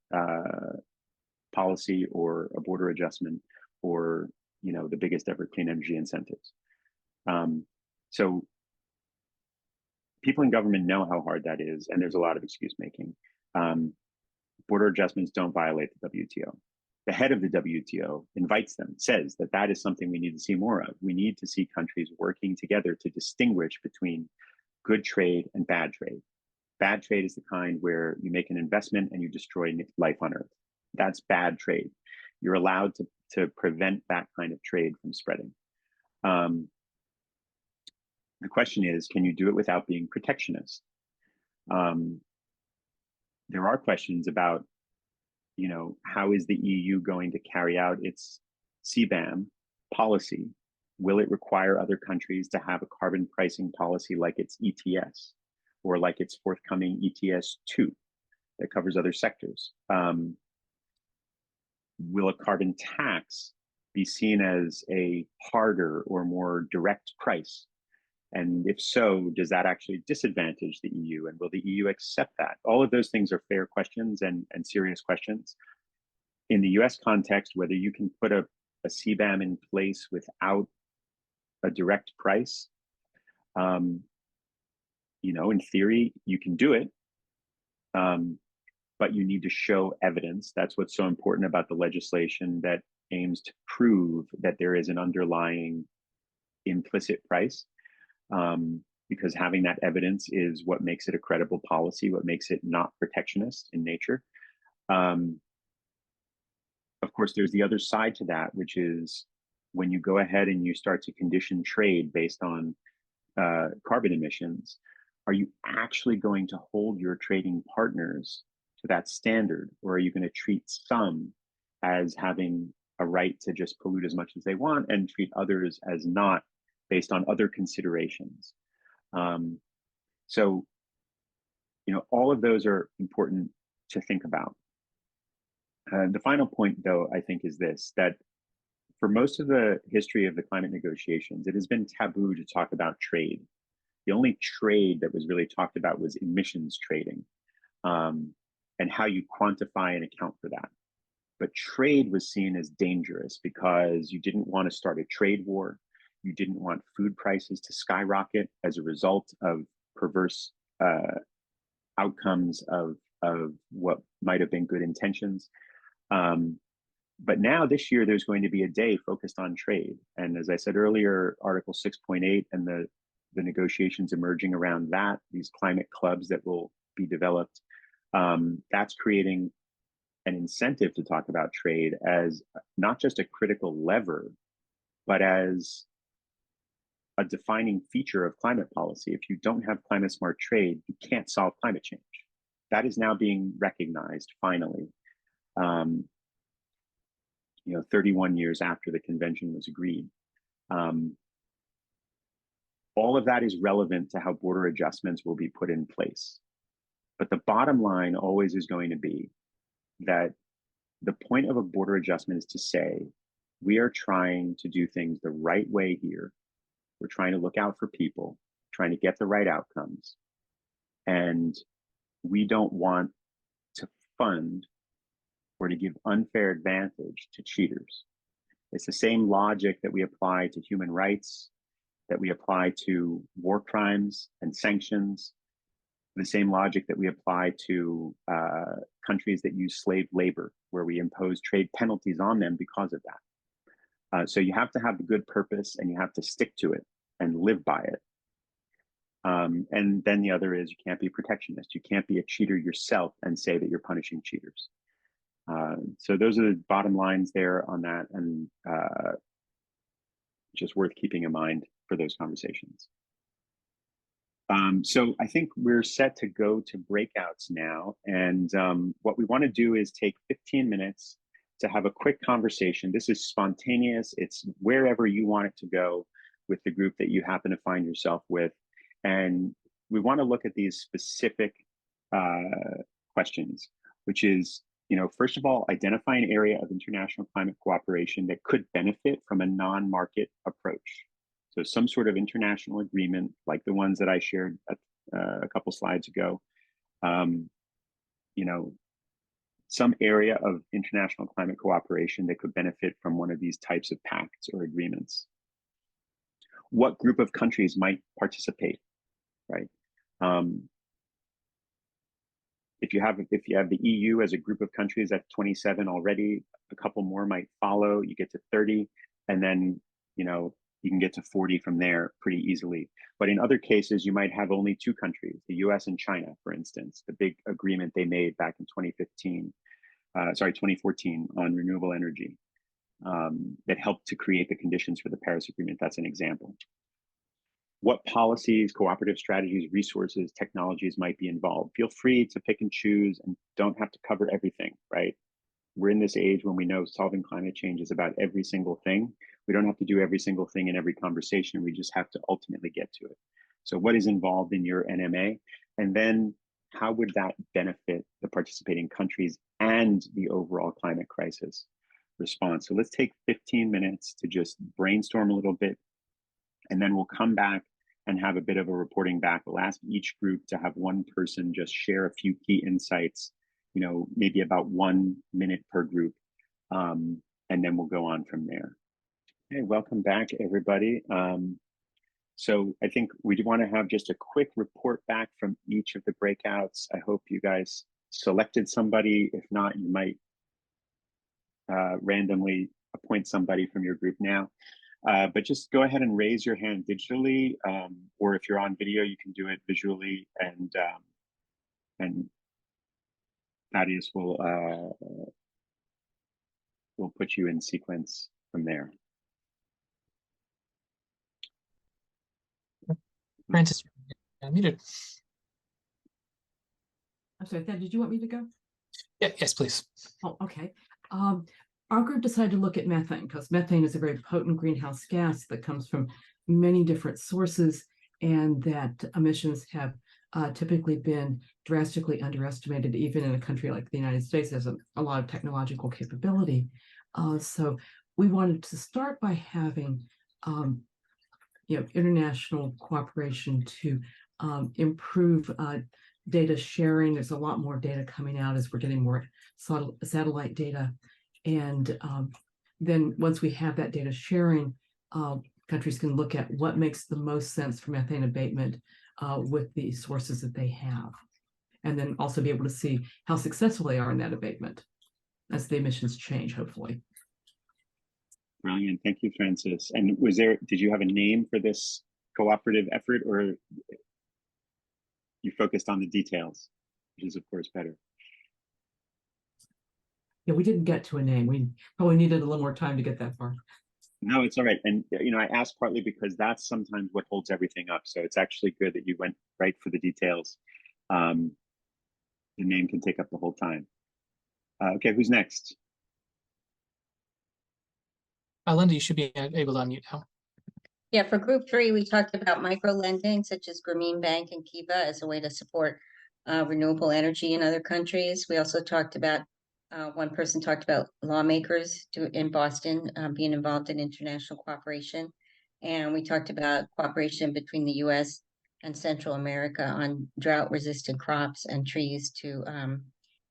policy or a border adjustment or the biggest ever clean energy incentives. So people in government know how hard that is, and there's a lot of excuse making. Border adjustments don't violate the WTO. The head of the WTO invites them, says that that is something we need to see more of. We need to see countries working together to distinguish between good trade and bad trade. Bad trade is the kind where you make an investment and you destroy life on Earth. That's bad trade. You're allowed to prevent that kind of trade from spreading. The question is, can you do it without being protectionist? There are questions about, how is the EU going to carry out its CBAM policy, will it require other countries to have a carbon pricing policy like its ETS or like its forthcoming ETS 2 that covers other sectors? Will a carbon tax be seen as a harder or more direct price? And if so, does that actually disadvantage the EU? And will the EU accept that? All of those things are fair questions and serious questions. In the US context, whether you can put a CBAM in place without a direct price, in theory, you can do it. But you need to show evidence. That's what's so important about the legislation that aims to prove that there is an underlying implicit price, because having that evidence is what makes it a credible policy, what makes it not protectionist in nature. Of course, there's the other side to that, which is when you go ahead and you start to condition trade based on carbon emissions, are you actually going to hold your trading partners to that standard, or are you going to treat some as having a right to just pollute as much as they want and treat others as not, based on other considerations? So, all of those are important to think about. The final point, though, I think is this, that for most of the history of the climate negotiations, it has been taboo to talk about trade. The only trade that was really talked about was emissions trading, and how you quantify and account for that. But trade was seen as dangerous because you didn't want to start a trade war. You didn't want food prices to skyrocket as a result of perverse outcomes of what might have been good intentions. But now this year, there's going to be a day focused on trade. And as I said earlier, Article 6.8 and the negotiations emerging around that, these climate clubs that will be developed, that's creating an incentive to talk about trade as not just a critical lever, but as a defining feature of climate policy. If you don't have climate smart trade, you can't solve climate change. That is now being recognized finally. 31 years after the convention was agreed. All of that is relevant to how border adjustments will be put in place. But the bottom line always is going to be that the point of a border adjustment is to say, we are trying to do things the right way here. We're trying to look out for people, trying to get the right outcomes. And we don't want to fund or to give unfair advantage to cheaters. It's the same logic that we apply to human rights, that we apply to war crimes and sanctions, the same logic that we apply to countries that use slave labor, where we impose trade penalties on them because of that. So you have to have the good purpose and you have to stick to it and live by it. And then the other is you can't be protectionist. You can't be a cheater yourself and say that you're punishing cheaters. So those are the bottom lines there on that, and just worth keeping in mind for those conversations. So I think we're set to go to breakouts now. And what we want to do is take 15 minutes to have a quick conversation. This is spontaneous. It's wherever you want it to go with the group that you happen to find yourself with. And we want to look at these specific questions, which is, first of all, identify an area of international climate cooperation that could benefit from a non-market approach. So some sort of international agreement, like the ones that I shared a couple slides ago, some area of international climate cooperation that could benefit from one of these types of pacts or agreements. What group of countries might participate, right? If you have the EU as a group of countries at 27 already, a couple more might follow. You get to 30, and then you can get to 40 from there pretty easily. But in other cases, you might have only two countries, the US and China, for instance, the big agreement they made back in 2014 on renewable energy that helped to create the conditions for the Paris Agreement. That's an example. What policies, cooperative strategies, resources, technologies might be involved? Feel free to pick and choose and don't have to cover everything, right? we're in this age when we know solving climate change is about every single thing. We don't have to do every single thing in every conversation. We just have to ultimately get to it. So what is involved in your NMA? And then how would that benefit the participating countries and the overall climate crisis response? So let's take 15 minutes to just brainstorm a little bit, and then we'll come back and have a bit of a reporting back. We'll ask each group to have one person just share a few key insights, maybe about 1 minute per group, and then we'll go on from there. Okay, welcome back, everybody. So I think we want to have just a quick report back from each of the breakouts. I hope you guys selected somebody. If not, you might randomly appoint somebody from your group now. But just go ahead and raise your hand digitally, or if you're on video, you can do it visually, and Thaddeus will put you in sequence from there. Francis, you're muted. I'm sorry, Thad, did you want me to go? Yeah, yes, please. Oh, okay. Our group decided to look at methane because methane is a very potent greenhouse gas that comes from many different sources, and that emissions have typically been drastically underestimated, even in a country like the United States has a lot of technological capability. So we wanted to start by having international cooperation to improve data sharing. There's a lot more data coming out as we're getting more satellite data. And then once we have that data sharing, countries can look at what makes the most sense for methane abatement with the sources that they have. And then also be able to see how successful they are in that abatement as the emissions change, hopefully. Brilliant. Thank you, Francis. And did you have a name for this cooperative effort, or you focused on the details, which is of course better? Yeah, we didn't get to a name. We probably needed a little more time to get that far. No, it's all right. And, I asked partly because that's sometimes what holds everything up. So it's actually good that you went right for the details. The name can take up the whole time. Okay, who's next? Linda, you should be able to unmute now. Yeah, for group 3, we talked about micro lending, such as Grameen Bank and Kiva, as a way to support renewable energy in other countries. We also talked about, one person talked about lawmakers in Boston being involved in international cooperation. And we talked about cooperation between the U.S. and Central America on drought-resistant crops and trees to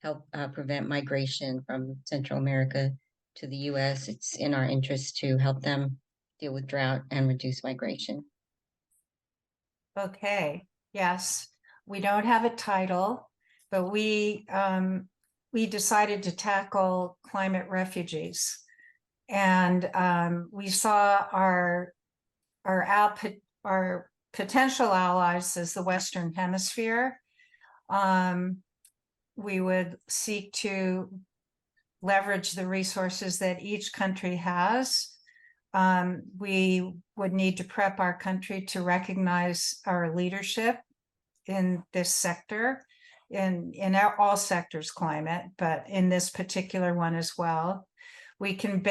help prevent migration from Central America to the U.S. It's in our interest to help them deal with drought and reduce migration. Okay, yes, we don't have a title, but we decided to tackle climate refugees, and we saw our potential allies as the Western Hemisphere. We would seek to leverage the resources that each country has. We would need to prep our country to recognize our leadership in this sector, in all sectors climate, but in this particular one as well. We can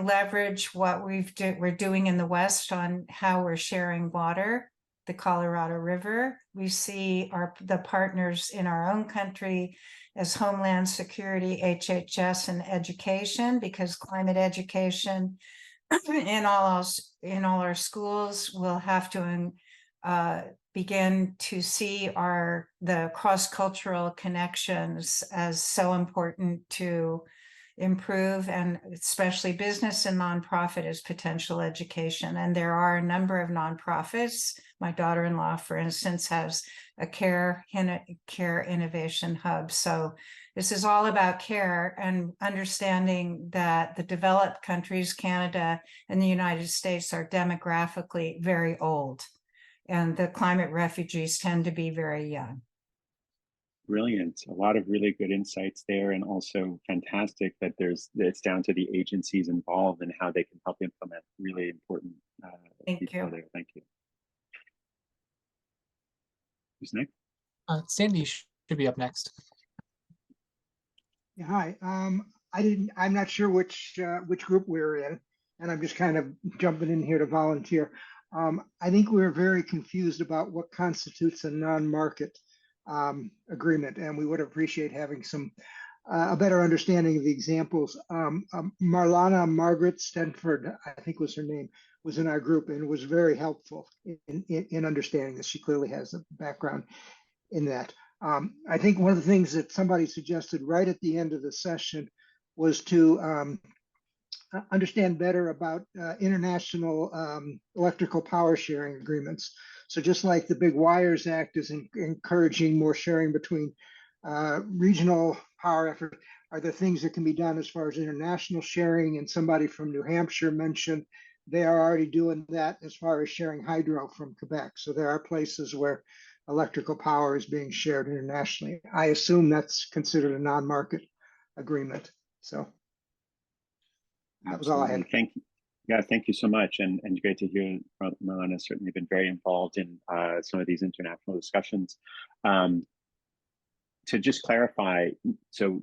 leverage what we're doing in the West on how we're sharing water, the Colorado River. We see the partners in our own country as Homeland Security, HHS, and education, because climate education in all our schools will have to begin to see the cross-cultural connections as so important to improve, and especially business and nonprofit as potential education. And there are a number of nonprofits. My daughter-in-law, for instance, has a care innovation hub. So this is all about care and understanding that the developed countries, Canada and the United States, are demographically very old, and the climate refugees tend to be very young. Brilliant. A lot of really good insights there, and also fantastic that it's down to the agencies involved and how they can help implement. Really important detail there. Thank you. Who's next? Sandy should be up next. Yeah, hi. I'm not sure which group we were in, and I'm just kind of jumping in here to volunteer. I think we were very confused about what constitutes a non-market agreement, and we would appreciate having some a better understanding of the examples. Marlana Margaret Stenford, I think was her name, was in our group and was very helpful in understanding this. She clearly has a background in that. I think one of the things that somebody suggested right at the end of the session was to understand better about international electrical power sharing agreements. So just like the Big Wires Act is encouraging more sharing between regional power effort, are there things that can be done as far as international sharing? And somebody from New Hampshire mentioned they are already doing that as far as sharing hydro from Quebec. So there are places where electrical power is being shared internationally. I assume that's considered a non-market agreement. So that was all I had. Thank you. Yeah, thank you so much. And great to hear Marlana has certainly been very involved in some of these international discussions. To just clarify, so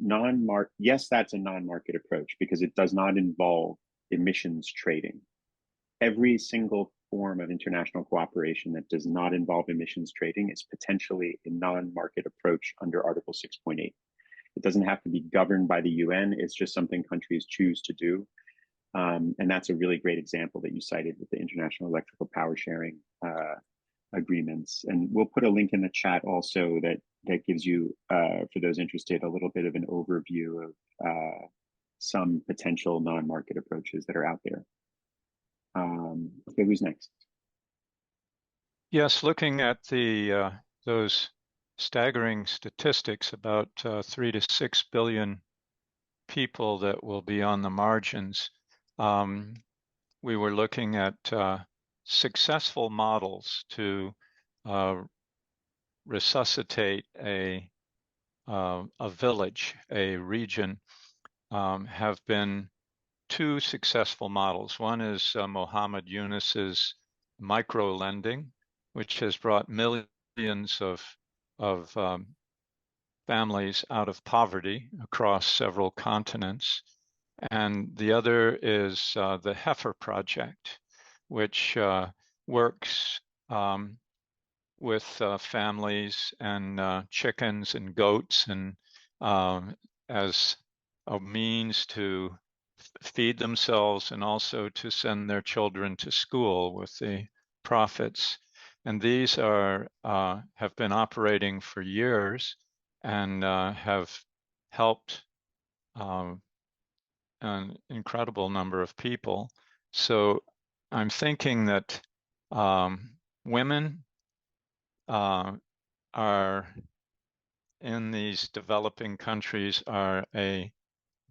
yes, that's a non-market approach because it does not involve emissions trading. Every single form of international cooperation that does not involve emissions trading is potentially a non-market approach under Article 6.8. It doesn't have to be governed by the UN. It's just something countries choose to do. And that's a really great example that you cited with the international electrical power sharing agreements. And we'll put a link in the chat also that gives you, for those interested, a little bit of an overview of some potential non-market approaches that are out there. Okay, who's next? Yes, looking at the those staggering statistics about 3 to 6 billion people that will be on the margins, we were looking at successful models to resuscitate a village, a region. Have been two successful models. One is Mohammed Yunus's micro lending, which has brought millions of families out of poverty across several continents. And the other is the Heifer Project, which works with families and chickens and goats and as a means to feed themselves and also to send their children to school with the profits. And these are have been operating for years and have helped an incredible number of people. So I'm thinking that women are in these developing countries are a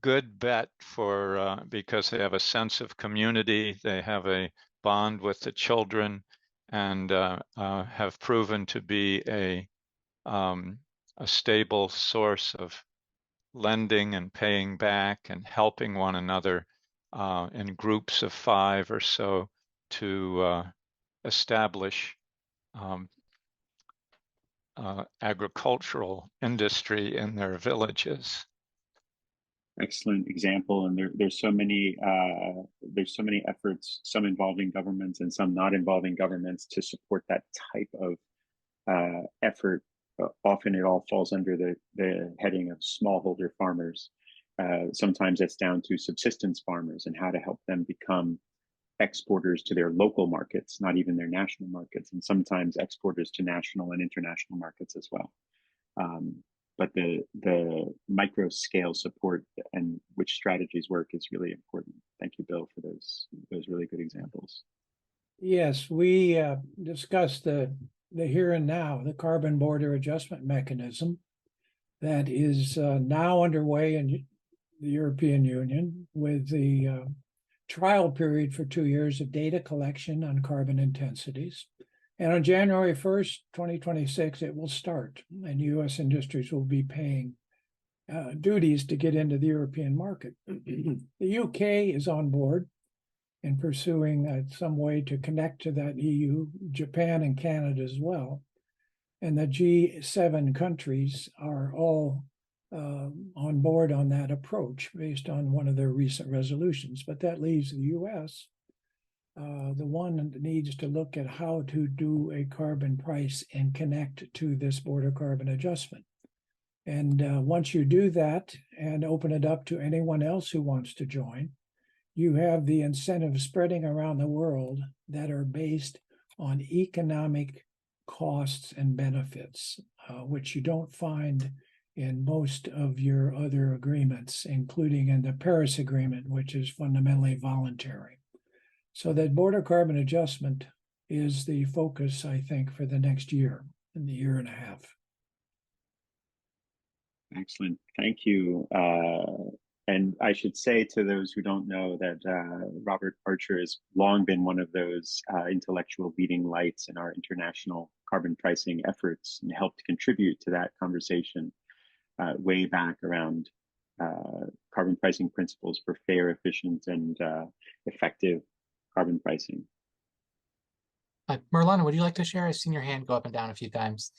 good bet for because they have a sense of community, they have a bond with the children, and have proven to be a stable source of lending and paying back and helping one another in groups of 5 or so to establish agricultural industry in their villages. Excellent example, and there's so many efforts, some involving governments and some not involving governments, to support that type of effort. Often it all falls under the heading of smallholder farmers. Sometimes it's down to subsistence farmers and how to help them become exporters to their local markets, not even their national markets, and sometimes exporters to national and international markets as well. But the micro scale support and which strategies work is really important. Thank you, Bill, for those really good examples. Yes, we discussed the here and now, the carbon border adjustment mechanism that is now underway in the European Union with the trial period for 2 years of data collection on carbon intensities. And on January 1st, 2026, it will start, and U.S. industries will be paying duties to get into the European market. The UK is on board in pursuing some way to connect to that EU, Japan and Canada as well. And the G7 countries are all on board on that approach based on one of their recent resolutions. But that leaves the U.S. The one that needs to look at how to do a carbon price and connect to this border carbon adjustment. And once you do that and open it up to anyone else who wants to join, you have the incentives spreading around the world that are based on economic costs and benefits, which you don't find in most of your other agreements, including in the Paris Agreement, which is fundamentally voluntary. So that border carbon adjustment is the focus, I think, for the next year and the year and a half. Excellent. Thank you. And I should say to those who don't know that Robert Archer has long been one of those intellectual leading lights in our international carbon pricing efforts and helped contribute to that conversation way back around carbon pricing principles for fair, efficient, and effective carbon pricing. Marlana, would you like to share? I've seen your hand go up and down a few times.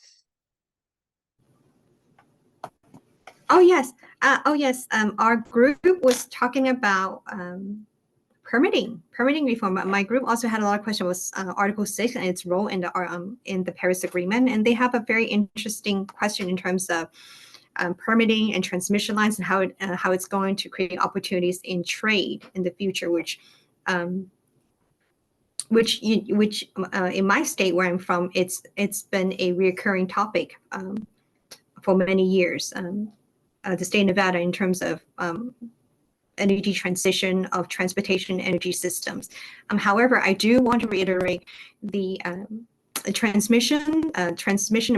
Oh yes. Our group was talking about permitting reform. My group also had a lot of questions was Article 6 and its role in the Paris Agreement, and they have a very interesting question in terms of permitting and transmission lines and how it's going to create opportunities in trade in the future, which in my state where I'm from, it's been a recurring topic for many years. The state of Nevada in terms of energy transition of transportation energy systems. However, I do want to reiterate the transmission and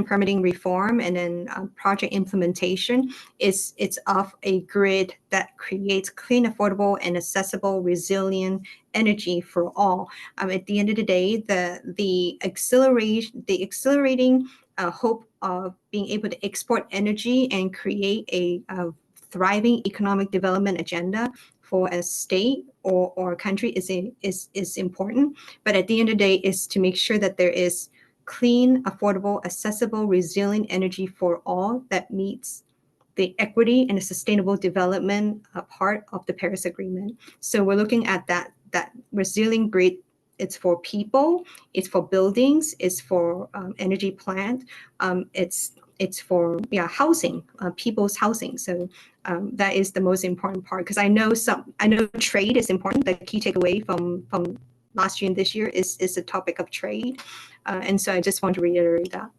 permitting reform, and then project implementation it's of a grid that creates clean, affordable, and accessible, resilient energy for all. At the end of the day, the accelerating hope of being able to export energy and create a thriving economic development agenda for a state or a country is important. But at the end of the day, is to make sure that there is clean, affordable, accessible, resilient energy for all that meets the equity and the sustainable development part of the Paris Agreement. So we're looking at that resilient grid. It's for people, it's for buildings, it's for energy plant, it's for housing, people's housing. So that is the most important part, because I know trade is important. The key takeaway from last year and this year is the topic of trade, and so I just want to reiterate that.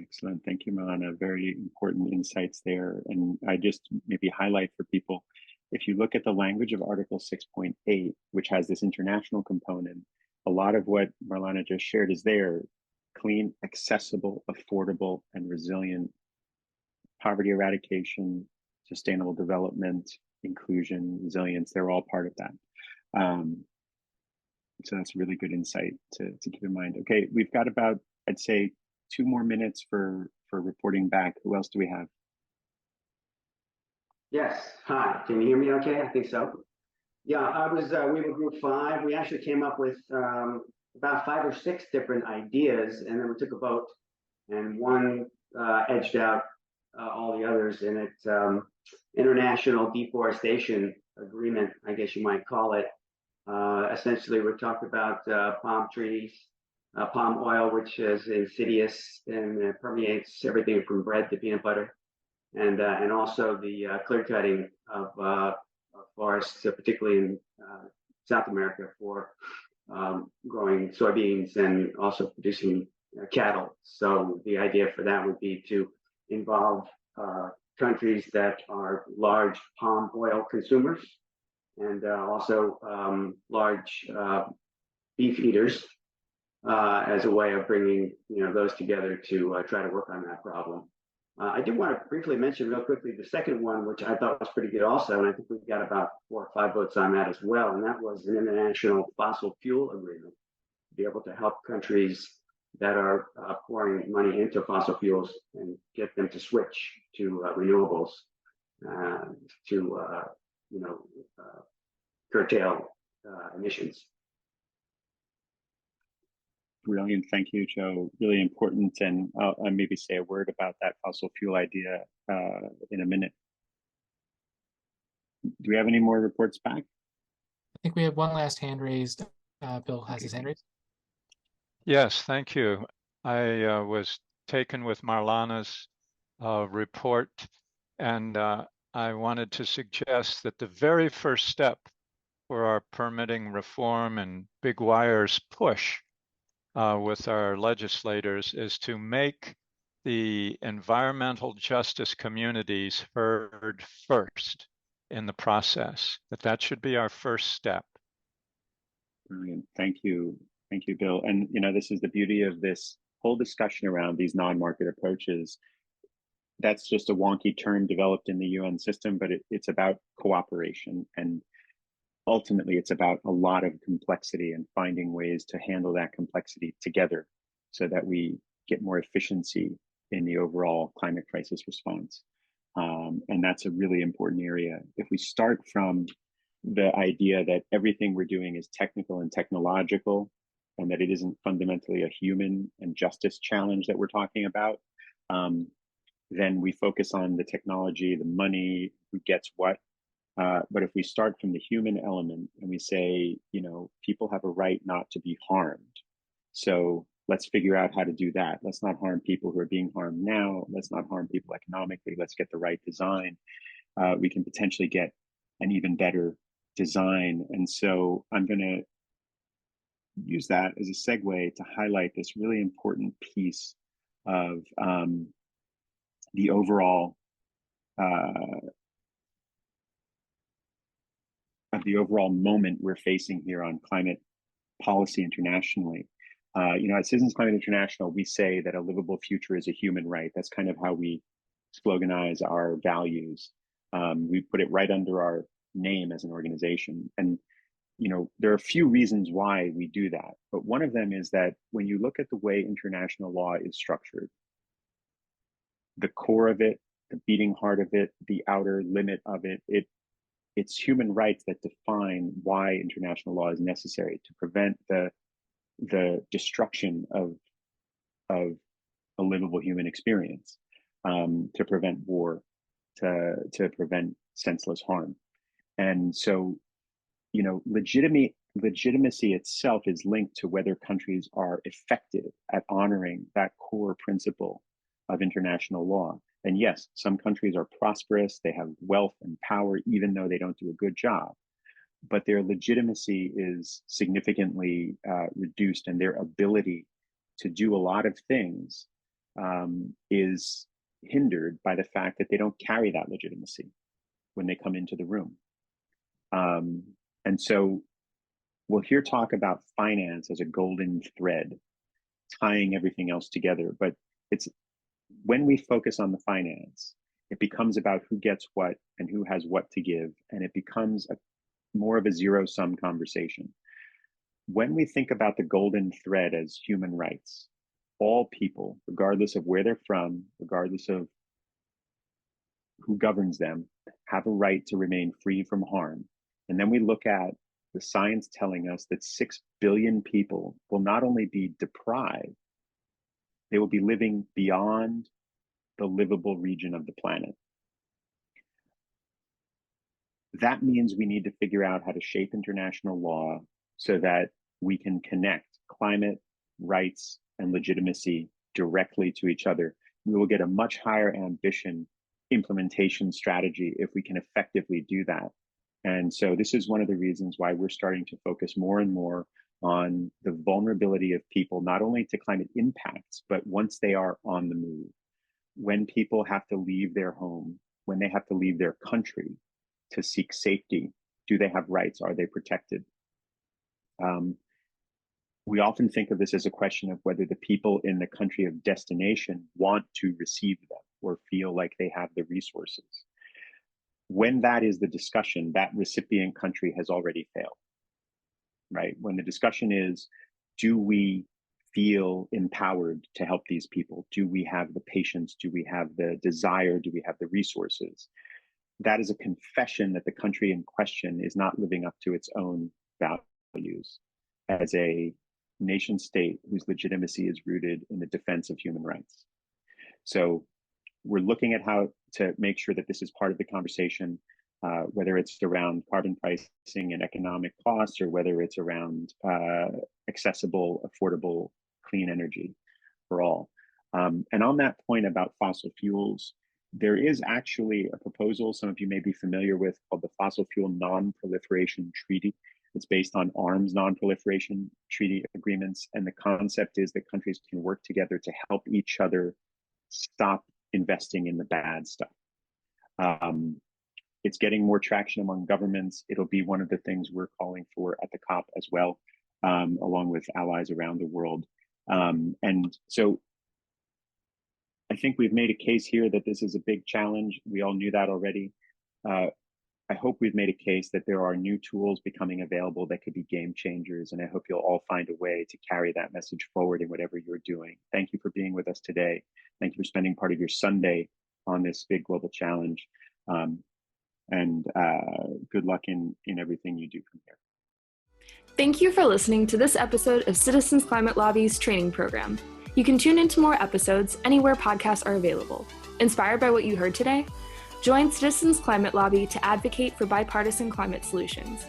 Excellent. Thank you, Marlana. Very important insights there. And I just maybe highlight for people, if you look at the language of Article 6.8, which has this international component, a lot of what Marlana just shared is there: clean, accessible, affordable, and resilient poverty eradication, sustainable development, inclusion, resilience. They're all part of that. So that's a really good insight to keep in mind. Okay, we've got about, I'd say, 2 more minutes for reporting back. Who else do we have? Yes. Hi. Can you hear me okay? I think so. Yeah, we were group 5. We actually came up with about 5 or 6 different ideas, and then we took a vote, and one edged out all the others, and it's international deforestation agreement, I guess you might call it. Essentially, we talked about palm trees, palm oil, which is insidious and permeates everything from bread to peanut butter. And also the clear cutting of forests, particularly in South America, for growing soybeans and also producing cattle. So the idea for that would be to involve countries that are large palm oil consumers and also large beef eaters as a way of bringing those together to try to work on that problem. I do want to briefly mention real quickly the second one, which I thought was pretty good also, and I think we've got about 4 or 5 votes on that as well, and that was an international fossil fuel agreement to be able to help countries that are pouring money into fossil fuels and get them to switch to renewables to curtail emissions. Brilliant. Thank you, Joe. Really important. And I'll maybe say a word about that fossil fuel idea in a minute. Do we have any more reports back? I think we have one last hand raised. Bill has his hand raised. Yes, thank you. I was taken with Marlana's report, and I wanted to suggest that the very first step for our permitting reform and big wires push with our legislators is to make the environmental justice communities heard first in the process. That should be our first step. Brilliant. Thank you. Thank you, Bill. And, you know, this is the beauty of this whole discussion around these non-market approaches. That's just a wonky term developed in the UN system, but it's about cooperation. And ultimately, it's about a lot of complexity and finding ways to handle that complexity together so that we get more efficiency in the overall climate crisis response. And that's a really important area. If we start from the idea that everything we're doing is technical and technological, and that it isn't fundamentally a human and justice challenge that we're talking about, then we focus on the technology, the money, who gets what. But if we start from the human element and we say, you know, people have a right not to be harmed. So let's figure out how to do that. Let's not harm people who are being harmed now. Let's not harm people economically. Let's get the right design. We can potentially get an even better design. And so I'm going to use that as a segue to highlight this really important piece of the overall moment we're facing here on climate policy internationally. You know, at Citizens Climate International, we say that a livable future is a human right. That's kind of how we sloganize our values. We put it right under our name as an organization. And, you know, there are a few reasons why we do that. But one of them is that when you look at the way international law is structured, the core of it, the beating heart of it, the outer limit of it, it's human rights that define why international law is necessary to prevent the destruction of a livable human experience, to prevent war, to prevent senseless harm. And so, you know, legitimacy itself is linked to whether countries are effective at honoring that core principle of international law. And yes, some countries are prosperous, they have wealth and power, even though they don't do a good job. But their legitimacy is significantly reduced, and their ability to do a lot of things is hindered by the fact that they don't carry that legitimacy when they come into the room. And so we'll hear talk about finance as a golden thread, tying everything else together. But it's when we focus on the finance, it becomes about who gets what and who has what to give, and it becomes more of a zero-sum conversation. When we think about the golden thread as human rights, all people, regardless of where they're from, regardless of who governs them, have a right to remain free from harm. And then we look at the science telling us that 6 billion people will not only be deprived, they will be living beyond the livable region of the planet. That means we need to figure out how to shape international law so that we can connect climate, rights, and legitimacy directly to each other. We will get a much higher ambition implementation strategy if we can effectively do that. And so this is one of the reasons why we're starting to focus more and more on the vulnerability of people, not only to climate impacts, but once they are on the move, when people have to leave their home, when they have to leave their country to seek safety, do they have rights? Are they protected? We often think of this as a question of whether the people in the country of destination want to receive them or feel like they have the resources. When that is the discussion, that recipient country has already failed, right? When the discussion is, do we feel empowered to help these people? Do we have the patience? Do we have the desire? Do we have the resources? That is a confession that the country in question is not living up to its own values as a nation state whose legitimacy is rooted in the defense of human rights. So we're looking at how to make sure that this is part of the conversation, whether it's around carbon pricing and economic costs, or whether it's around accessible, affordable, clean energy for all. And on that point about fossil fuels, there is actually a proposal some of you may be familiar with called the Fossil Fuel Non-Proliferation Treaty. It's based on arms non-proliferation treaty agreements. And the concept is that countries can work together to help each other stop investing in the bad stuff. It's getting more traction among governments. It'll be one of the things we're calling for at the COP as well, along with allies around the world. And so I think we've made a case here that this is a big challenge. We all knew that already. I hope we've made a case that there are new tools becoming available that could be game changers. And I hope you'll all find a way to carry that message forward in whatever you're doing. Thank you for being with us today. Thank you for spending part of your Sunday on this big global challenge. And good luck in everything you do from here. Thank you for listening to this episode of Citizens Climate Lobby's training program. You can tune into more episodes anywhere podcasts are available. Inspired by what you heard today? Join Citizens Climate Lobby to advocate for bipartisan climate solutions.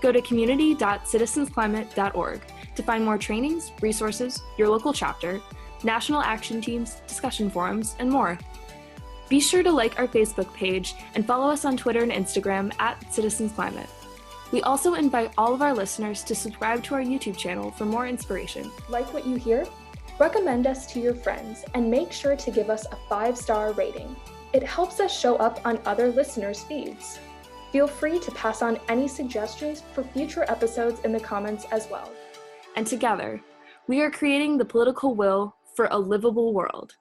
Go to community.citizensclimate.org to find more trainings, resources, your local chapter, national action teams, discussion forums, and more. Be sure to like our Facebook page and follow us on Twitter and Instagram @CitizensClimate. We also invite all of our listeners to subscribe to our YouTube channel for more inspiration. Like what you hear? Recommend us to your friends and make sure to give us a 5-star rating. It helps us show up on other listeners' feeds. Feel free to pass on any suggestions for future episodes in the comments as well. And together, we are creating the political will for a livable world.